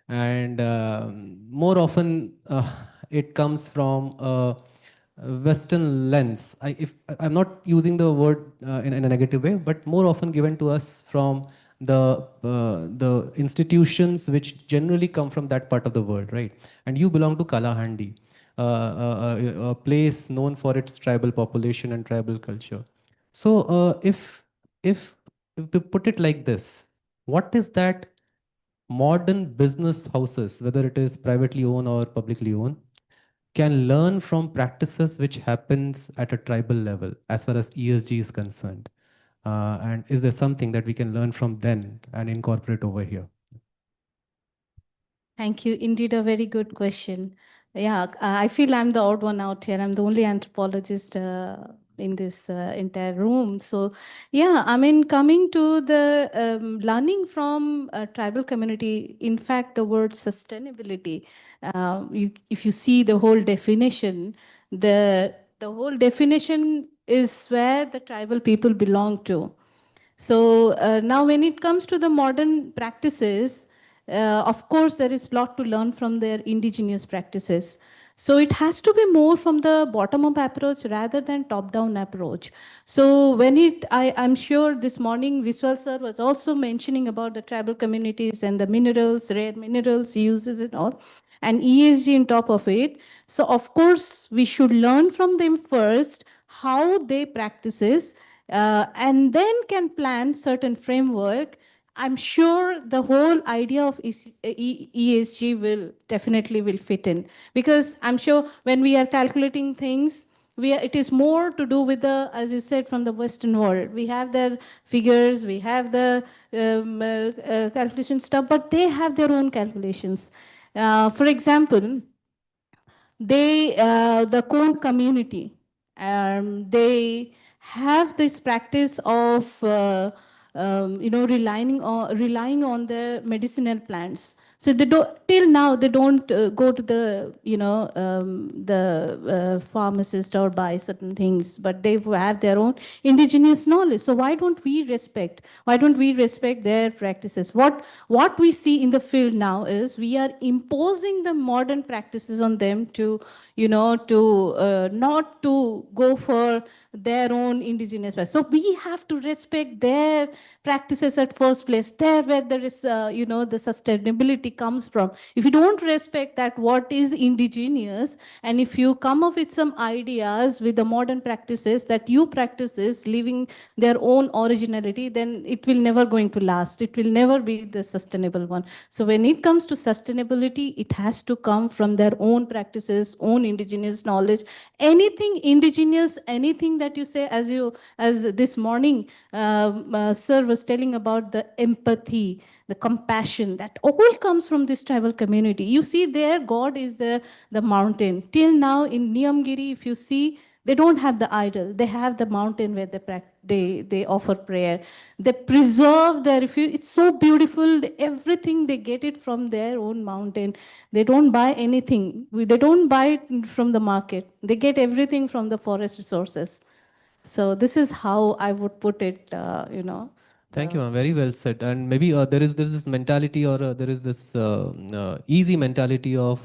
I: and more often it comes from a Western lens. I'm not using the word in a negative way, but more often given to us from the institutions which generally come from that part of the world, right? And you belong to Kalahandi, a place known for its tribal population and tribal culture. So if we put it like this, what is that modern business houses, whether it is privately owned or publicly owned, can learn from practices which happens at a tribal level as far as ESG is concerned? And is there something that we can learn from them and incorporate over here?
J: Thank you. Indeed, a very good question. Yeah, I feel I'm the odd one out here. I'm the only anthropologist in this entire room. So, yeah, I mean, coming to the learning from tribal community, in fact, the word sustainability, if you see the whole definition, the whole definition is where the tribal people belong to. So now when it comes to the modern practices, of course, there is a lot to learn from their indigenous practices. So it has to be more from the bottom-up approach rather than top-down approach. So I'm sure this morning Vishwal sir was also mentioning about the tribal communities and the minerals, rare minerals uses and all, and ESG on top of it. So of course, we should learn from them first how they practices, and then can plan certain framework. I'm sure the whole idea of ESG will definitely will fit in, because I'm sure when we are calculating things, it is more to do with the, as you said, from the Western world. We have their figures, we have the calculation stuff, but they have their own calculations. For example, the Kond community, they have this practice of relying on the medicinal plants. So they don't, till now they don't go to the pharmacist or buy certain things, but they have their own indigenous knowledge. So why don't we respect their practices? What we see in the field now is we are imposing the modern practices on them to not to go for their own indigenous practice. So we have to respect their practices at first place, there where there is the sustainability comes from. If you don't respect that what is indigenous, and if you come up with some ideas with the modern practices that you practices living their own originality, then it will never going to last. It will never be the sustainable one. So when it comes to sustainability, it has to come from their own practices, own indigenous knowledge. Anything indigenous, anything that you say, as this morning sir was telling about the empathy, the compassion, that all comes from this tribal community. You see, their god is the mountain. Till now in Niyamgiri, if you see, they don't have the idol. They have the mountain where they offer prayer. They preserve their refuge. It's so beautiful. Everything they get it from their own mountain. They don't buy anything. They don't buy it from the market. They get everything from the forest resources. So this is how I would put it.
I: Thank you, ma'am. Very well said. And maybe there is this mentality, or there is this easy mentality of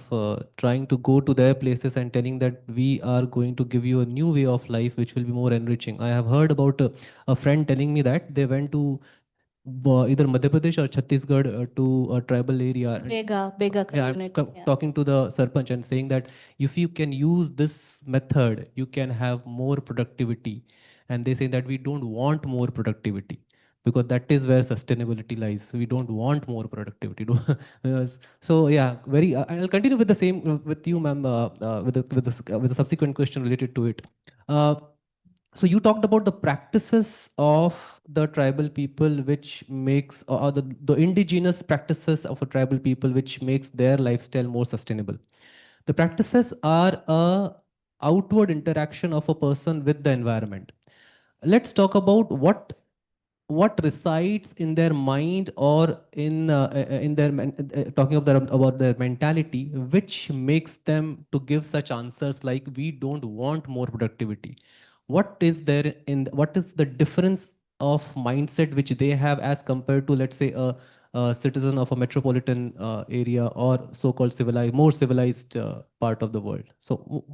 I: trying to go to their places and telling that we are going to give you a new way of life, which will be more enriching. I have heard about a friend telling me that they went to either Madhya Pradesh or Chhattisgarh to a tribal area. And
J: Bega
I: yeah, I'm
J: community. Yeah.
I: talking to the Sarpanch and saying that if you can use this method, you can have more productivity. And they say that we don't want more productivity, because that is where sustainability lies. We don't want more productivity. Yes. So yeah, very. I'll continue with the same with you, ma'am, with the subsequent question related to it. Uh, so you talked about the practices of the tribal people, which makes, or the indigenous practices of a tribal people, which makes their lifestyle more sustainable. The practices are a outward interaction of a person with the environment. Let's talk about what resides in their mind, or in their talking about their mentality, which makes them to give such answers like we don't want more productivity. What is the difference of mindset which they have as compared to, let's say, a citizen of a metropolitan area, or so-called civilized, more civilized part of the world? So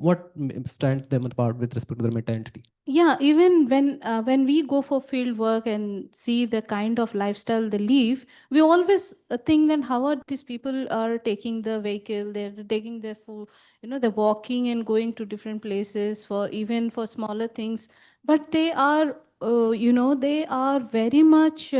I: stands them apart with respect to their mentality?
J: Yeah, even when we go for field work and see the kind of lifestyle they live, we always think that how are these people are taking the vehicle, they're taking their food, they're walking and going to different places for even for smaller things, but they are, they are very much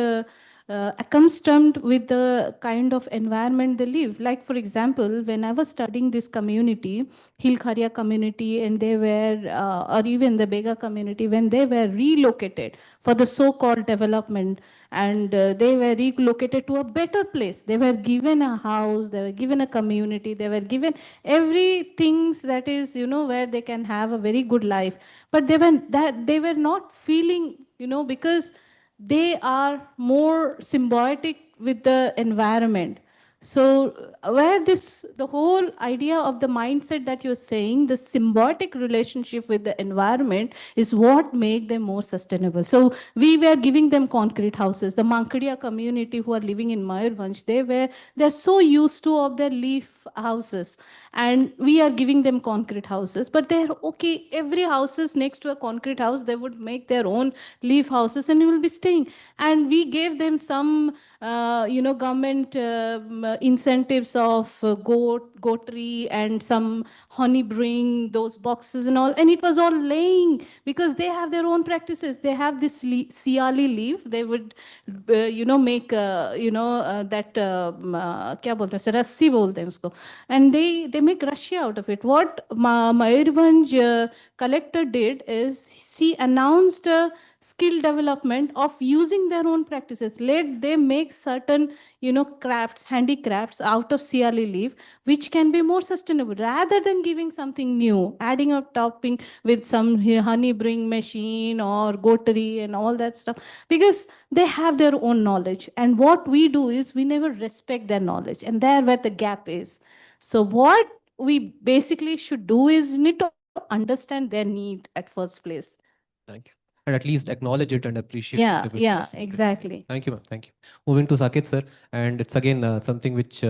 J: accustomed with the kind of environment they live. Like for example, when I was studying this community, Hilkharia community, and they were, or even the Bega community, when they were relocated for the so-called development, and they were relocated to a better place. They were given a house, they were given a community, they were given everything that is, where they can have a very good life. But they were not feeling, because they are more symbiotic with the environment. So where the whole idea of the mindset that you're saying, the symbiotic relationship with the environment is what make them more sustainable. So we were giving them concrete houses. The Mankadia community who are living in Mayurvanch, they're so used to of their leaf houses, and we are giving them concrete houses, but they're okay. Every house is next to a concrete house. They would make their own leaf houses and you will be staying. And we gave them some government incentives of goatry and some honey bring those boxes and all, and it was all laying because they have their own practices. They have this siali leaf. They would make that क्या बोलते हैं sir, रस्सी बोलते हैं उसको, and they make russia out of it. What Mayurbhanj collector did is she announced a skill development of using their own practices. Let them make certain, crafts, handicrafts out of siali leaf, which can be more sustainable rather than giving something new, adding a topping with some honey bring machine or gotery and all that stuff, because they have their own knowledge. And what we do is we never respect their knowledge, and there where the gap is. So what we basically should do is need to understand their need at first place.
I: Thank you. And at least acknowledge it and appreciate
J: Yeah,
I: it.
J: yeah, exactly.
I: Thank you, ma'am. Thank you. Moving to Saket, sir. And it's again something which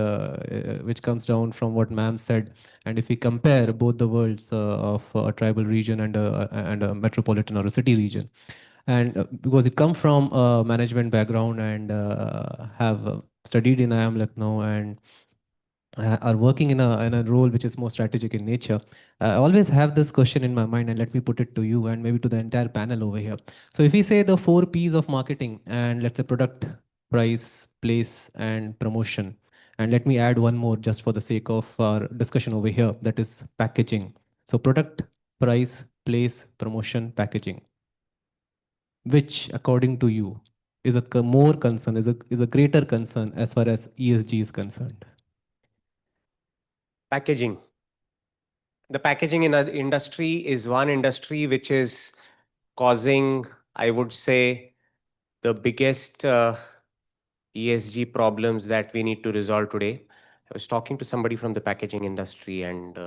I: comes down from what ma'am said. And if we compare both the worlds of a tribal region and a metropolitan or a city region, and because you come from a management background and have studied in IIM Lucknow, and are working in a role which is more strategic in nature, I always have this question in my mind, and let me put it to you and maybe to the entire panel over here. So if we say the 4 P's of marketing, and let's say product, price, place, and promotion, and let me add one more just for the sake of our discussion over here, that is packaging. So product, price, place, promotion, packaging. Which, according to you, is a more concern, is a greater concern as far as ESG is concerned?
G: Packaging. The packaging in our industry is one industry which is causing, I would say, the biggest ESG problems that we need to resolve today. I was talking to somebody from the packaging industry, and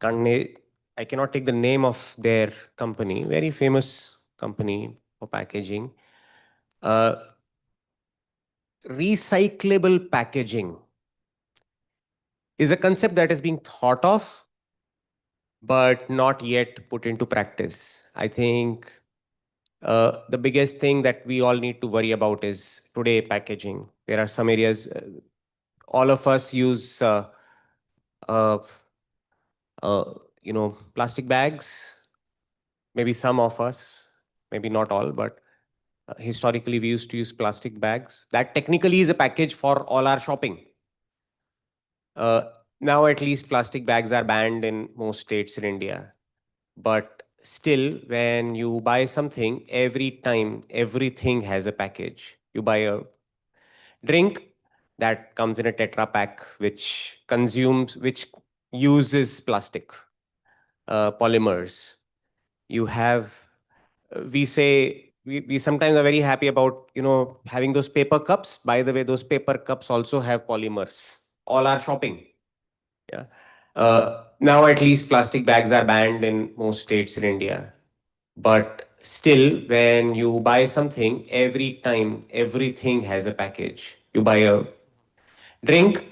G: I cannot take the name of their company, very famous company for packaging. Recyclable packaging is a concept that is being thought of, but not yet put into practice. I think the biggest thing that we all need to worry about is today packaging. There are some areas, all of us use, uh, plastic bags. Maybe some of us, maybe not all, but historically we used to use plastic bags. That technically is a package for all our shopping. Uh, Now at least plastic bags are banned in most states in India. But still, when you buy something, every time, everything has a package. You buy a drink that comes in a Tetra Pak, which uses plastic, polymers. You have, we sometimes are very happy about, having those paper cups. By the way, those paper cups also have polymers. All our shopping. Yeah. Now at least plastic bags are banned in most states in India. But still, when you buy something, every time, everything has a package. You buy a drink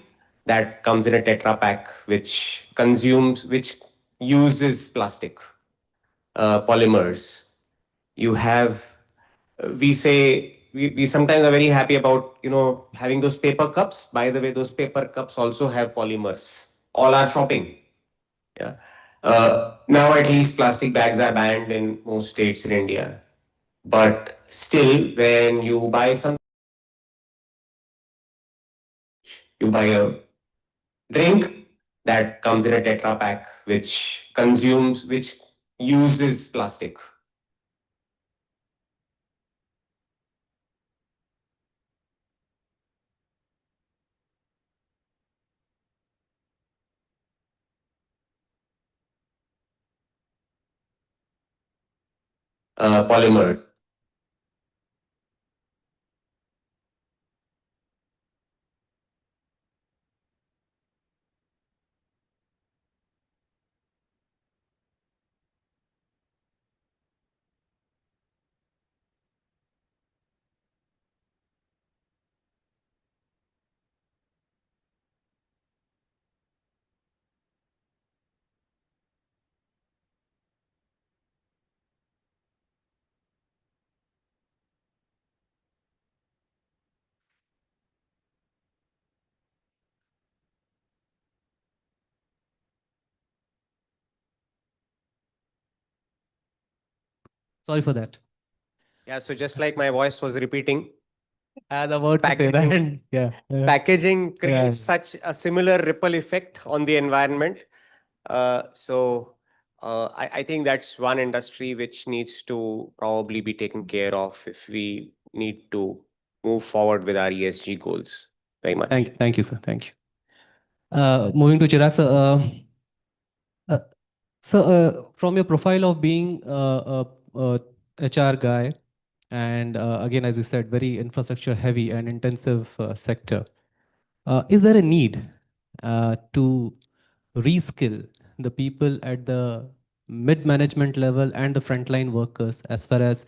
G: that comes in a Tetra Pak, which uses plastic, polymers. You have, we sometimes are very happy about, having those paper cups. By the way, those paper cups also have polymers. All our shopping. Yeah. Now at least plastic bags are banned in most states in India. But still, when you buy something, you buy a drink that comes in a Tetra Pak, which uses plastic. Polymer.
I: Sorry for that.
G: Yeah, so just like my voice was repeating,
I: I had the word to say
G: packaging,
I: that. Yeah.
G: packaging creates such a similar ripple effect on the environment. I think that's one industry which needs to probably be taken care of if we need to move forward with our ESG goals. Very much.
I: Thank you, sir. Thank you. Moving to Chirag, sir. From your profile of being a HR guy, and again, as you said, very infrastructure heavy and intensive sector, is there a need to reskill the people at the mid management level and the frontline workers as far as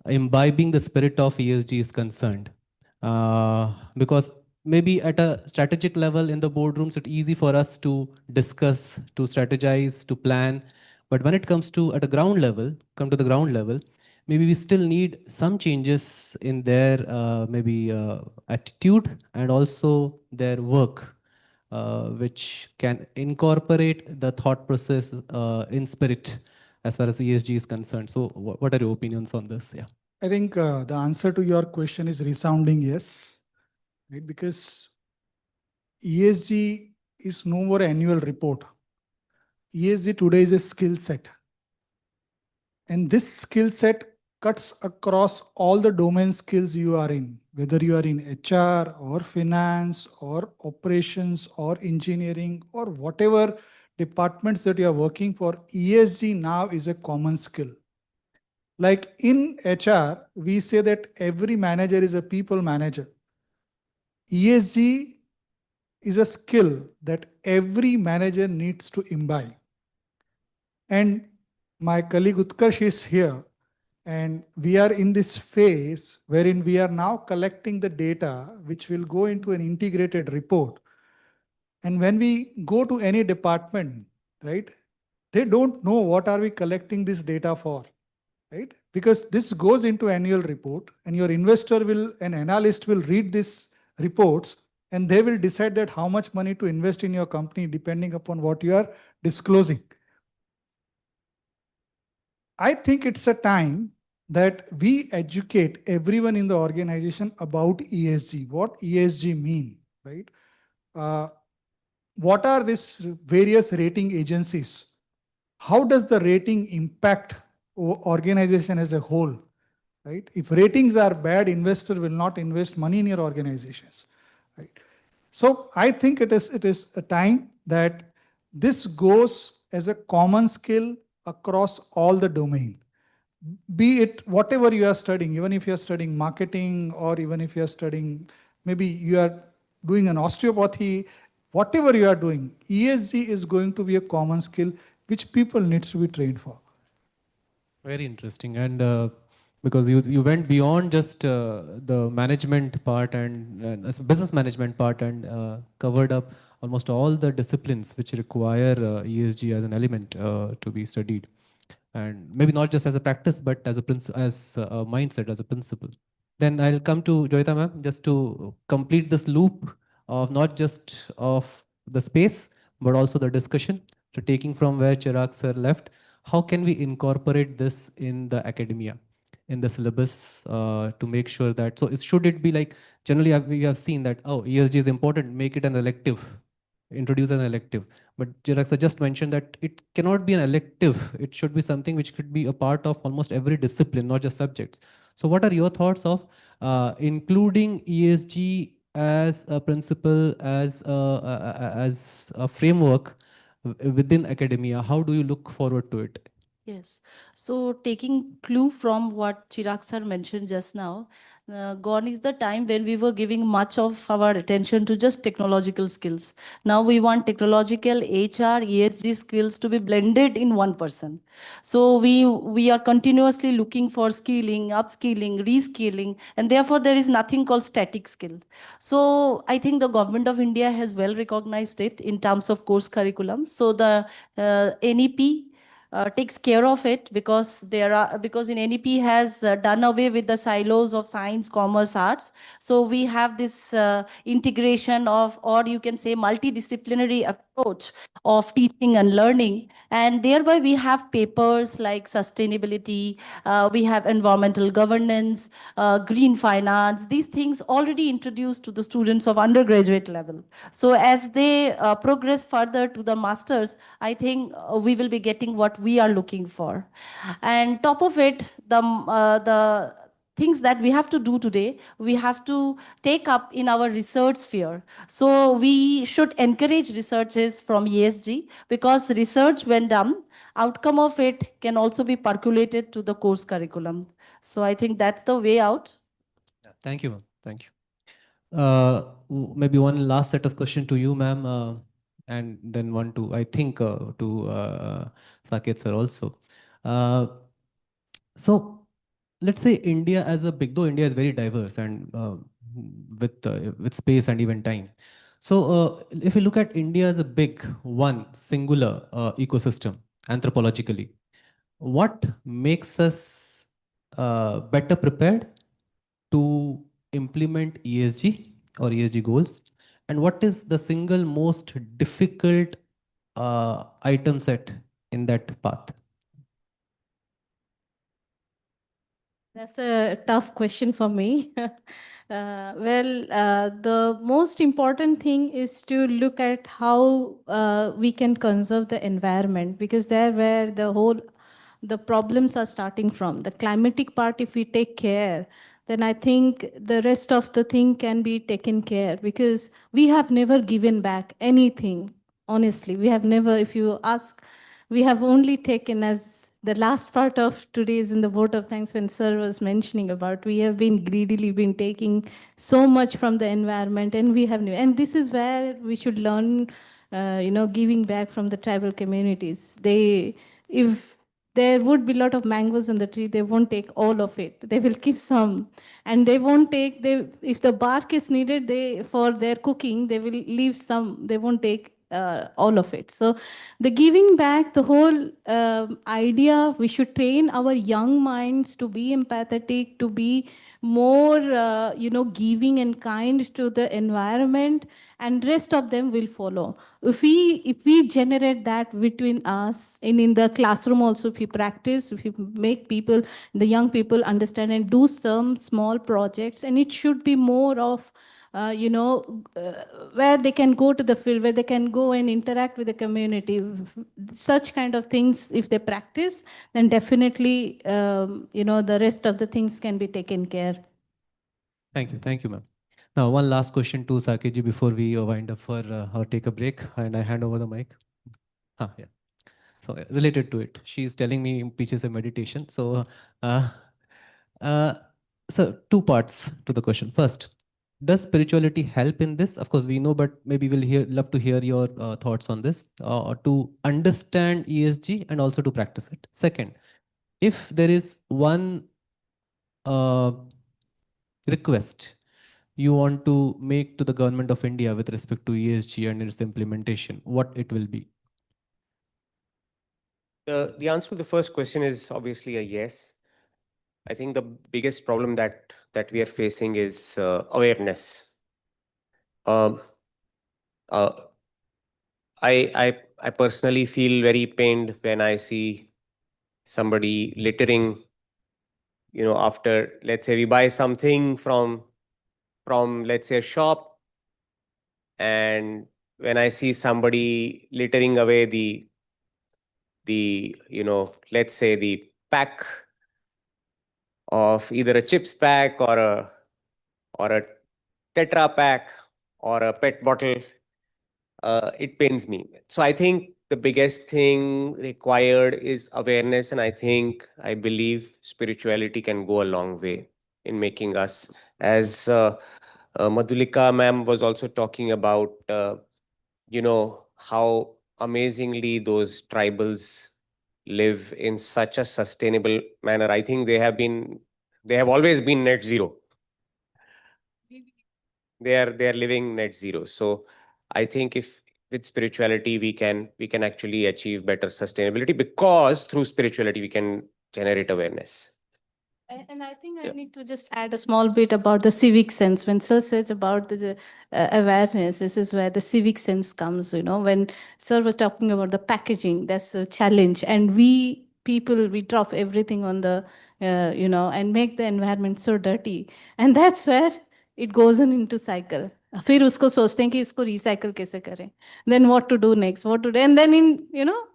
I: imbibing the spirit of ESG is concerned? Because maybe at a strategic level in the boardrooms, it's easy for us to discuss, to strategize, to plan. But when it comes to at a ground level, come to the ground level, maybe we still need some changes in their maybe attitude and also their work which can incorporate the thought process in spirit as far as ESG is concerned. So, what are your opinions on this? Yeah.
E: I think the answer to your question is resounding yes, right? Because ESG is no more annual report. ESG today is a skill set. And this skill set cuts across all the domain skills you are in, whether you are in HR or finance or operations or engineering or whatever departments that you are working for. ESG now is a common skill. Like in HR, we say that every manager is a people manager. ESG is a skill that every manager needs to imbibe. And my colleague Utkarsh is here, and we are in this phase wherein we are now collecting the data, which will go into an integrated report. And when we go to any department, right, they don't know what are we collecting this data for, right? Because this goes into annual report, and your investor will, an analyst will read these reports, and they will decide that how much money to invest in your company depending upon what you are disclosing. I think it's a time that we educate everyone in the organization about ESG, what ESG mean, right? What are these various rating agencies? How does the rating impact organization as a whole, right? If ratings are bad, investor will not invest money in your organizations, right? So I think it is a time that this goes as a common skill across all the domain. Be it whatever you are studying, even if you are studying marketing or even if you are studying, maybe you are doing an osteopathy, whatever you are doing, ESG is going to be a common skill which people needs to be trained for.
I: Very interesting. And because you went beyond just the management part and business management part and covered up almost all the disciplines which require ESG as an element to be studied. And maybe not just as a practice, but as a mindset, as a principle. Then I'll come to Joyita ma'am, just to complete this loop of not just of the space, but also the discussion. So taking from where Chirag sir left, how can we incorporate this in the academia, in the syllabus, to make sure that, so should it be like, generally we have seen that, oh, ESG is important, make it an elective, introduce an elective. But Chirag sir just mentioned that it cannot be an elective. It should be something which could be a part of almost every discipline, not just subjects. So what are your thoughts of including ESG as a principle, as a framework within academia? How do you look forward to it?
D: Yes. So taking clue from what Chirag sir mentioned just now, gone is the time when we were giving much of our attention to just technological skills. Now we want technological, HR, ESG skills to be blended in one person. So we are continuously looking for skilling, upskilling, reskilling, and therefore there is nothing called static skill. So I think the government of India has well recognized it in terms of course curriculum. So the NEP takes care of it, because because in NEP has done away with the silos of science, commerce, arts. So we have this integration of, or you can say multidisciplinary approach of teaching and learning, and thereby we have papers like sustainability, we have environmental governance, green finance, these things already introduced to the students of undergraduate level. So as they progress further to the masters, I think we will be getting what we are looking for. And top of it, the things that we have to do today, we have to take up in our research sphere. So we should encourage researches from ESG, because research when done, outcome of it can also be percolated to the course curriculum. So I think that's the way out.
I: Thank you, ma'am. Thank you. Maybe one last set of question to you, ma'am, and then one to, I think, to Saket sir also. Uh, so let's say India as a big, though India is very diverse and with space and even time. So if you look at India as a big one singular ecosystem anthropologically, what makes us better prepared to implement ESG or ESG goals? And what is the single most difficult item set in that path?
J: That's a tough question for me. The most important thing is to look at how we can conserve the environment, because there where the problems are starting from. The climatic part, if we take care, then I think the rest of the thing can be taken care, because we have never given back anything. Honestly, we have never, if you ask, we have only taken, as the last part of today is in the vote of thanks when sir was mentioning about, we have been greedily been taking so much from the environment, and we have, and this is where we should learn, giving back from the tribal communities. If there would be a lot of mangoes on the tree, they won't take all of it. They will keep some, and they won't take, if the bark is needed, for their cooking, they will leave some, they won't take all of it. So the giving back, the whole idea, we should train our young minds to be empathetic, to be more, giving and kind to the environment, and rest of them will follow. If we generate that between us, and in the classroom also, if we practice, if we make people, the young people understand and do some small projects, and it should be more of where they can go to the field, where they can go and interact with the community. Such kind of things, if they practice, then definitely, the rest of the things can be taken care.
I: Thank you, ma'am. Now, one last question to Sakiji before we wind up for or take a break, and I hand over the mic. Yeah. So related to it, she is telling me Peach is a meditation. So, uh, uh, so two parts to the question. First, does spirituality help in this? Of course, we know, but maybe we'll love to hear your thoughts on this, to understand ESG and also to practice it. Second, if there is one uh, request you want to make to the government of India with respect to ESG and its implementation, what it will be?
G: The answer to the first question is obviously a yes. I think the biggest problem that we are facing is awareness. Um, uh, I personally feel very pained when I see somebody littering. After, let's say, we buy something from let's say a shop, and when I see somebody littering away the let's say the pack of either a chips pack or a tetra pack or a pet bottle, it pains me. So I think the biggest thing required is awareness, and I believe spirituality can go a long way in making us, as Madhulika ma'am was also talking about, how amazingly those tribals live in such a sustainable manner. I think they have always been net zero. They are living net zero. So I think if with spirituality we can actually achieve better sustainability, because through spirituality we can generate awareness.
J: And I think I need to just add a small bit about the civic sense. When Sir says about the awareness, this is where the civic sense comes. When Sir was talking about the packaging, that's a challenge. And we people, we drop everything on the, and make the environment so dirty. And that's where it goes into cycle. फिर उसको सोचते हैं कि इसको recycle कैसे करें. Then what to do next? What to do? And then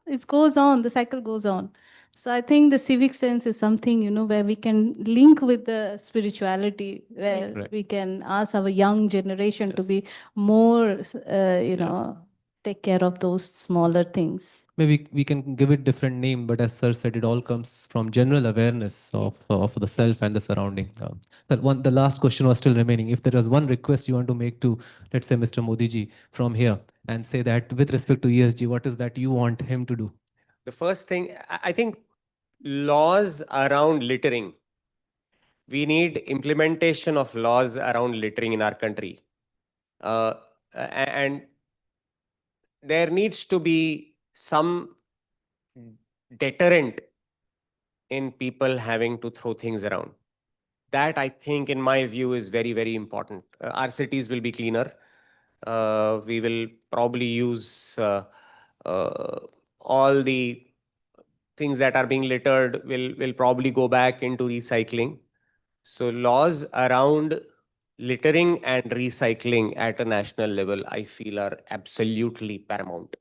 J: it goes on. The cycle goes on. So I think the civic sense is something, where we can link with the spirituality, where
I: Right.
J: we can ask our young generation to be more, take care of those smaller things.
I: Maybe we can give it different name, but as sir said, it all comes from general awareness of the self and the surrounding. The last question was still remaining. If there was one request you want to make to, let's say, Mr. Modi ji from here, and say that with respect to ESG, what is that you want him to do?
G: The first thing, I think, laws around littering. We need implementation of laws around littering in our country. And there needs to be some deterrent in people having to throw things around. That, I think, in my view, is very, very important. Our cities will be cleaner. We will probably use all the things that are being littered will probably go back into recycling. So laws around littering and recycling at a national level, I feel, are absolutely paramount.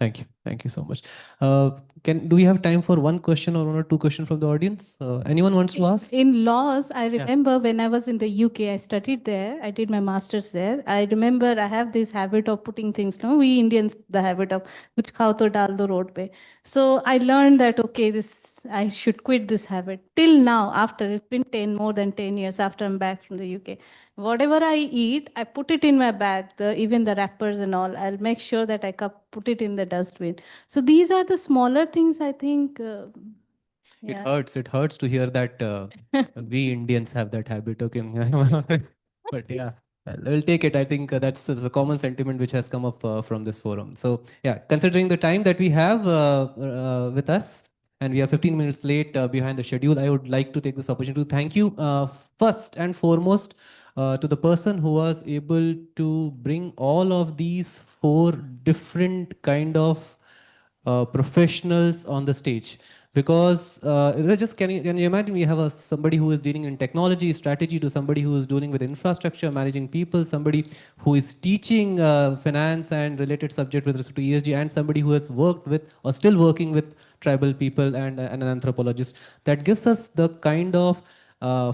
I: Thank you. Thank you so much. Do we have time for one question or one or two questions from the audience? Anyone wants to ask?
J: In laws, I
I: Yeah.
J: remember when I was in the UK, I studied there. I did my master's there. I remember I have this habit of putting things. No, we Indians the habit of which khao to dal do road pe. So I learned that okay, this I should quit this habit. Till now, after it's been more than 10 years after I'm back from the UK. Whatever I eat, I put it in my bag. Even the wrappers and all, I'll make sure that I put it in the dustbin. So these are the smaller things I think. Yeah.
I: It hurts to hear that we Indians have that habit. Okay. But yeah, we'll take it. I think that's a common sentiment which has come up from this forum. So yeah, considering the time that we have with us, and we are 15 minutes late behind the schedule, I would like to take this opportunity to thank you first and foremost to the person who was able to bring all of these four different kind of professionals on the stage. Because just can you imagine, we have somebody who is dealing in technology strategy, to somebody who is dealing with infrastructure, managing people, somebody who is teaching finance and related subject with respect to ESG, and somebody who has worked with or still working with tribal people, and an anthropologist. That gives us the kind of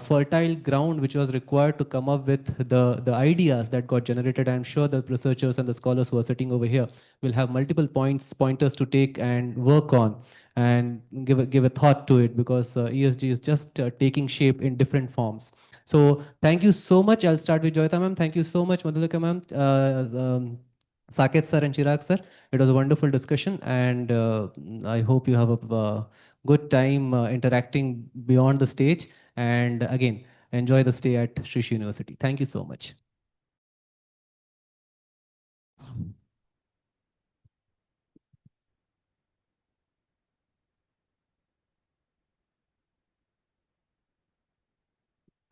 I: fertile ground which was required to come up with the ideas that got generated. I'm sure the researchers and the scholars who are sitting over here will have multiple pointers to take and work on, and give a thought to it, because ESG is just taking shape in different forms. So thank you so much. I'll start with Joyita ma'am. Thank you so much, Madhulika ma'am, Saket sir and Chirag sir. It was a wonderful discussion, and I hope you have a good time interacting beyond the stage. And again, enjoy the stay at Srish University. Thank you so much.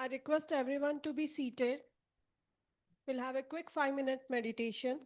B: I request everyone to be seated. We'll have a quick 5-minute meditation.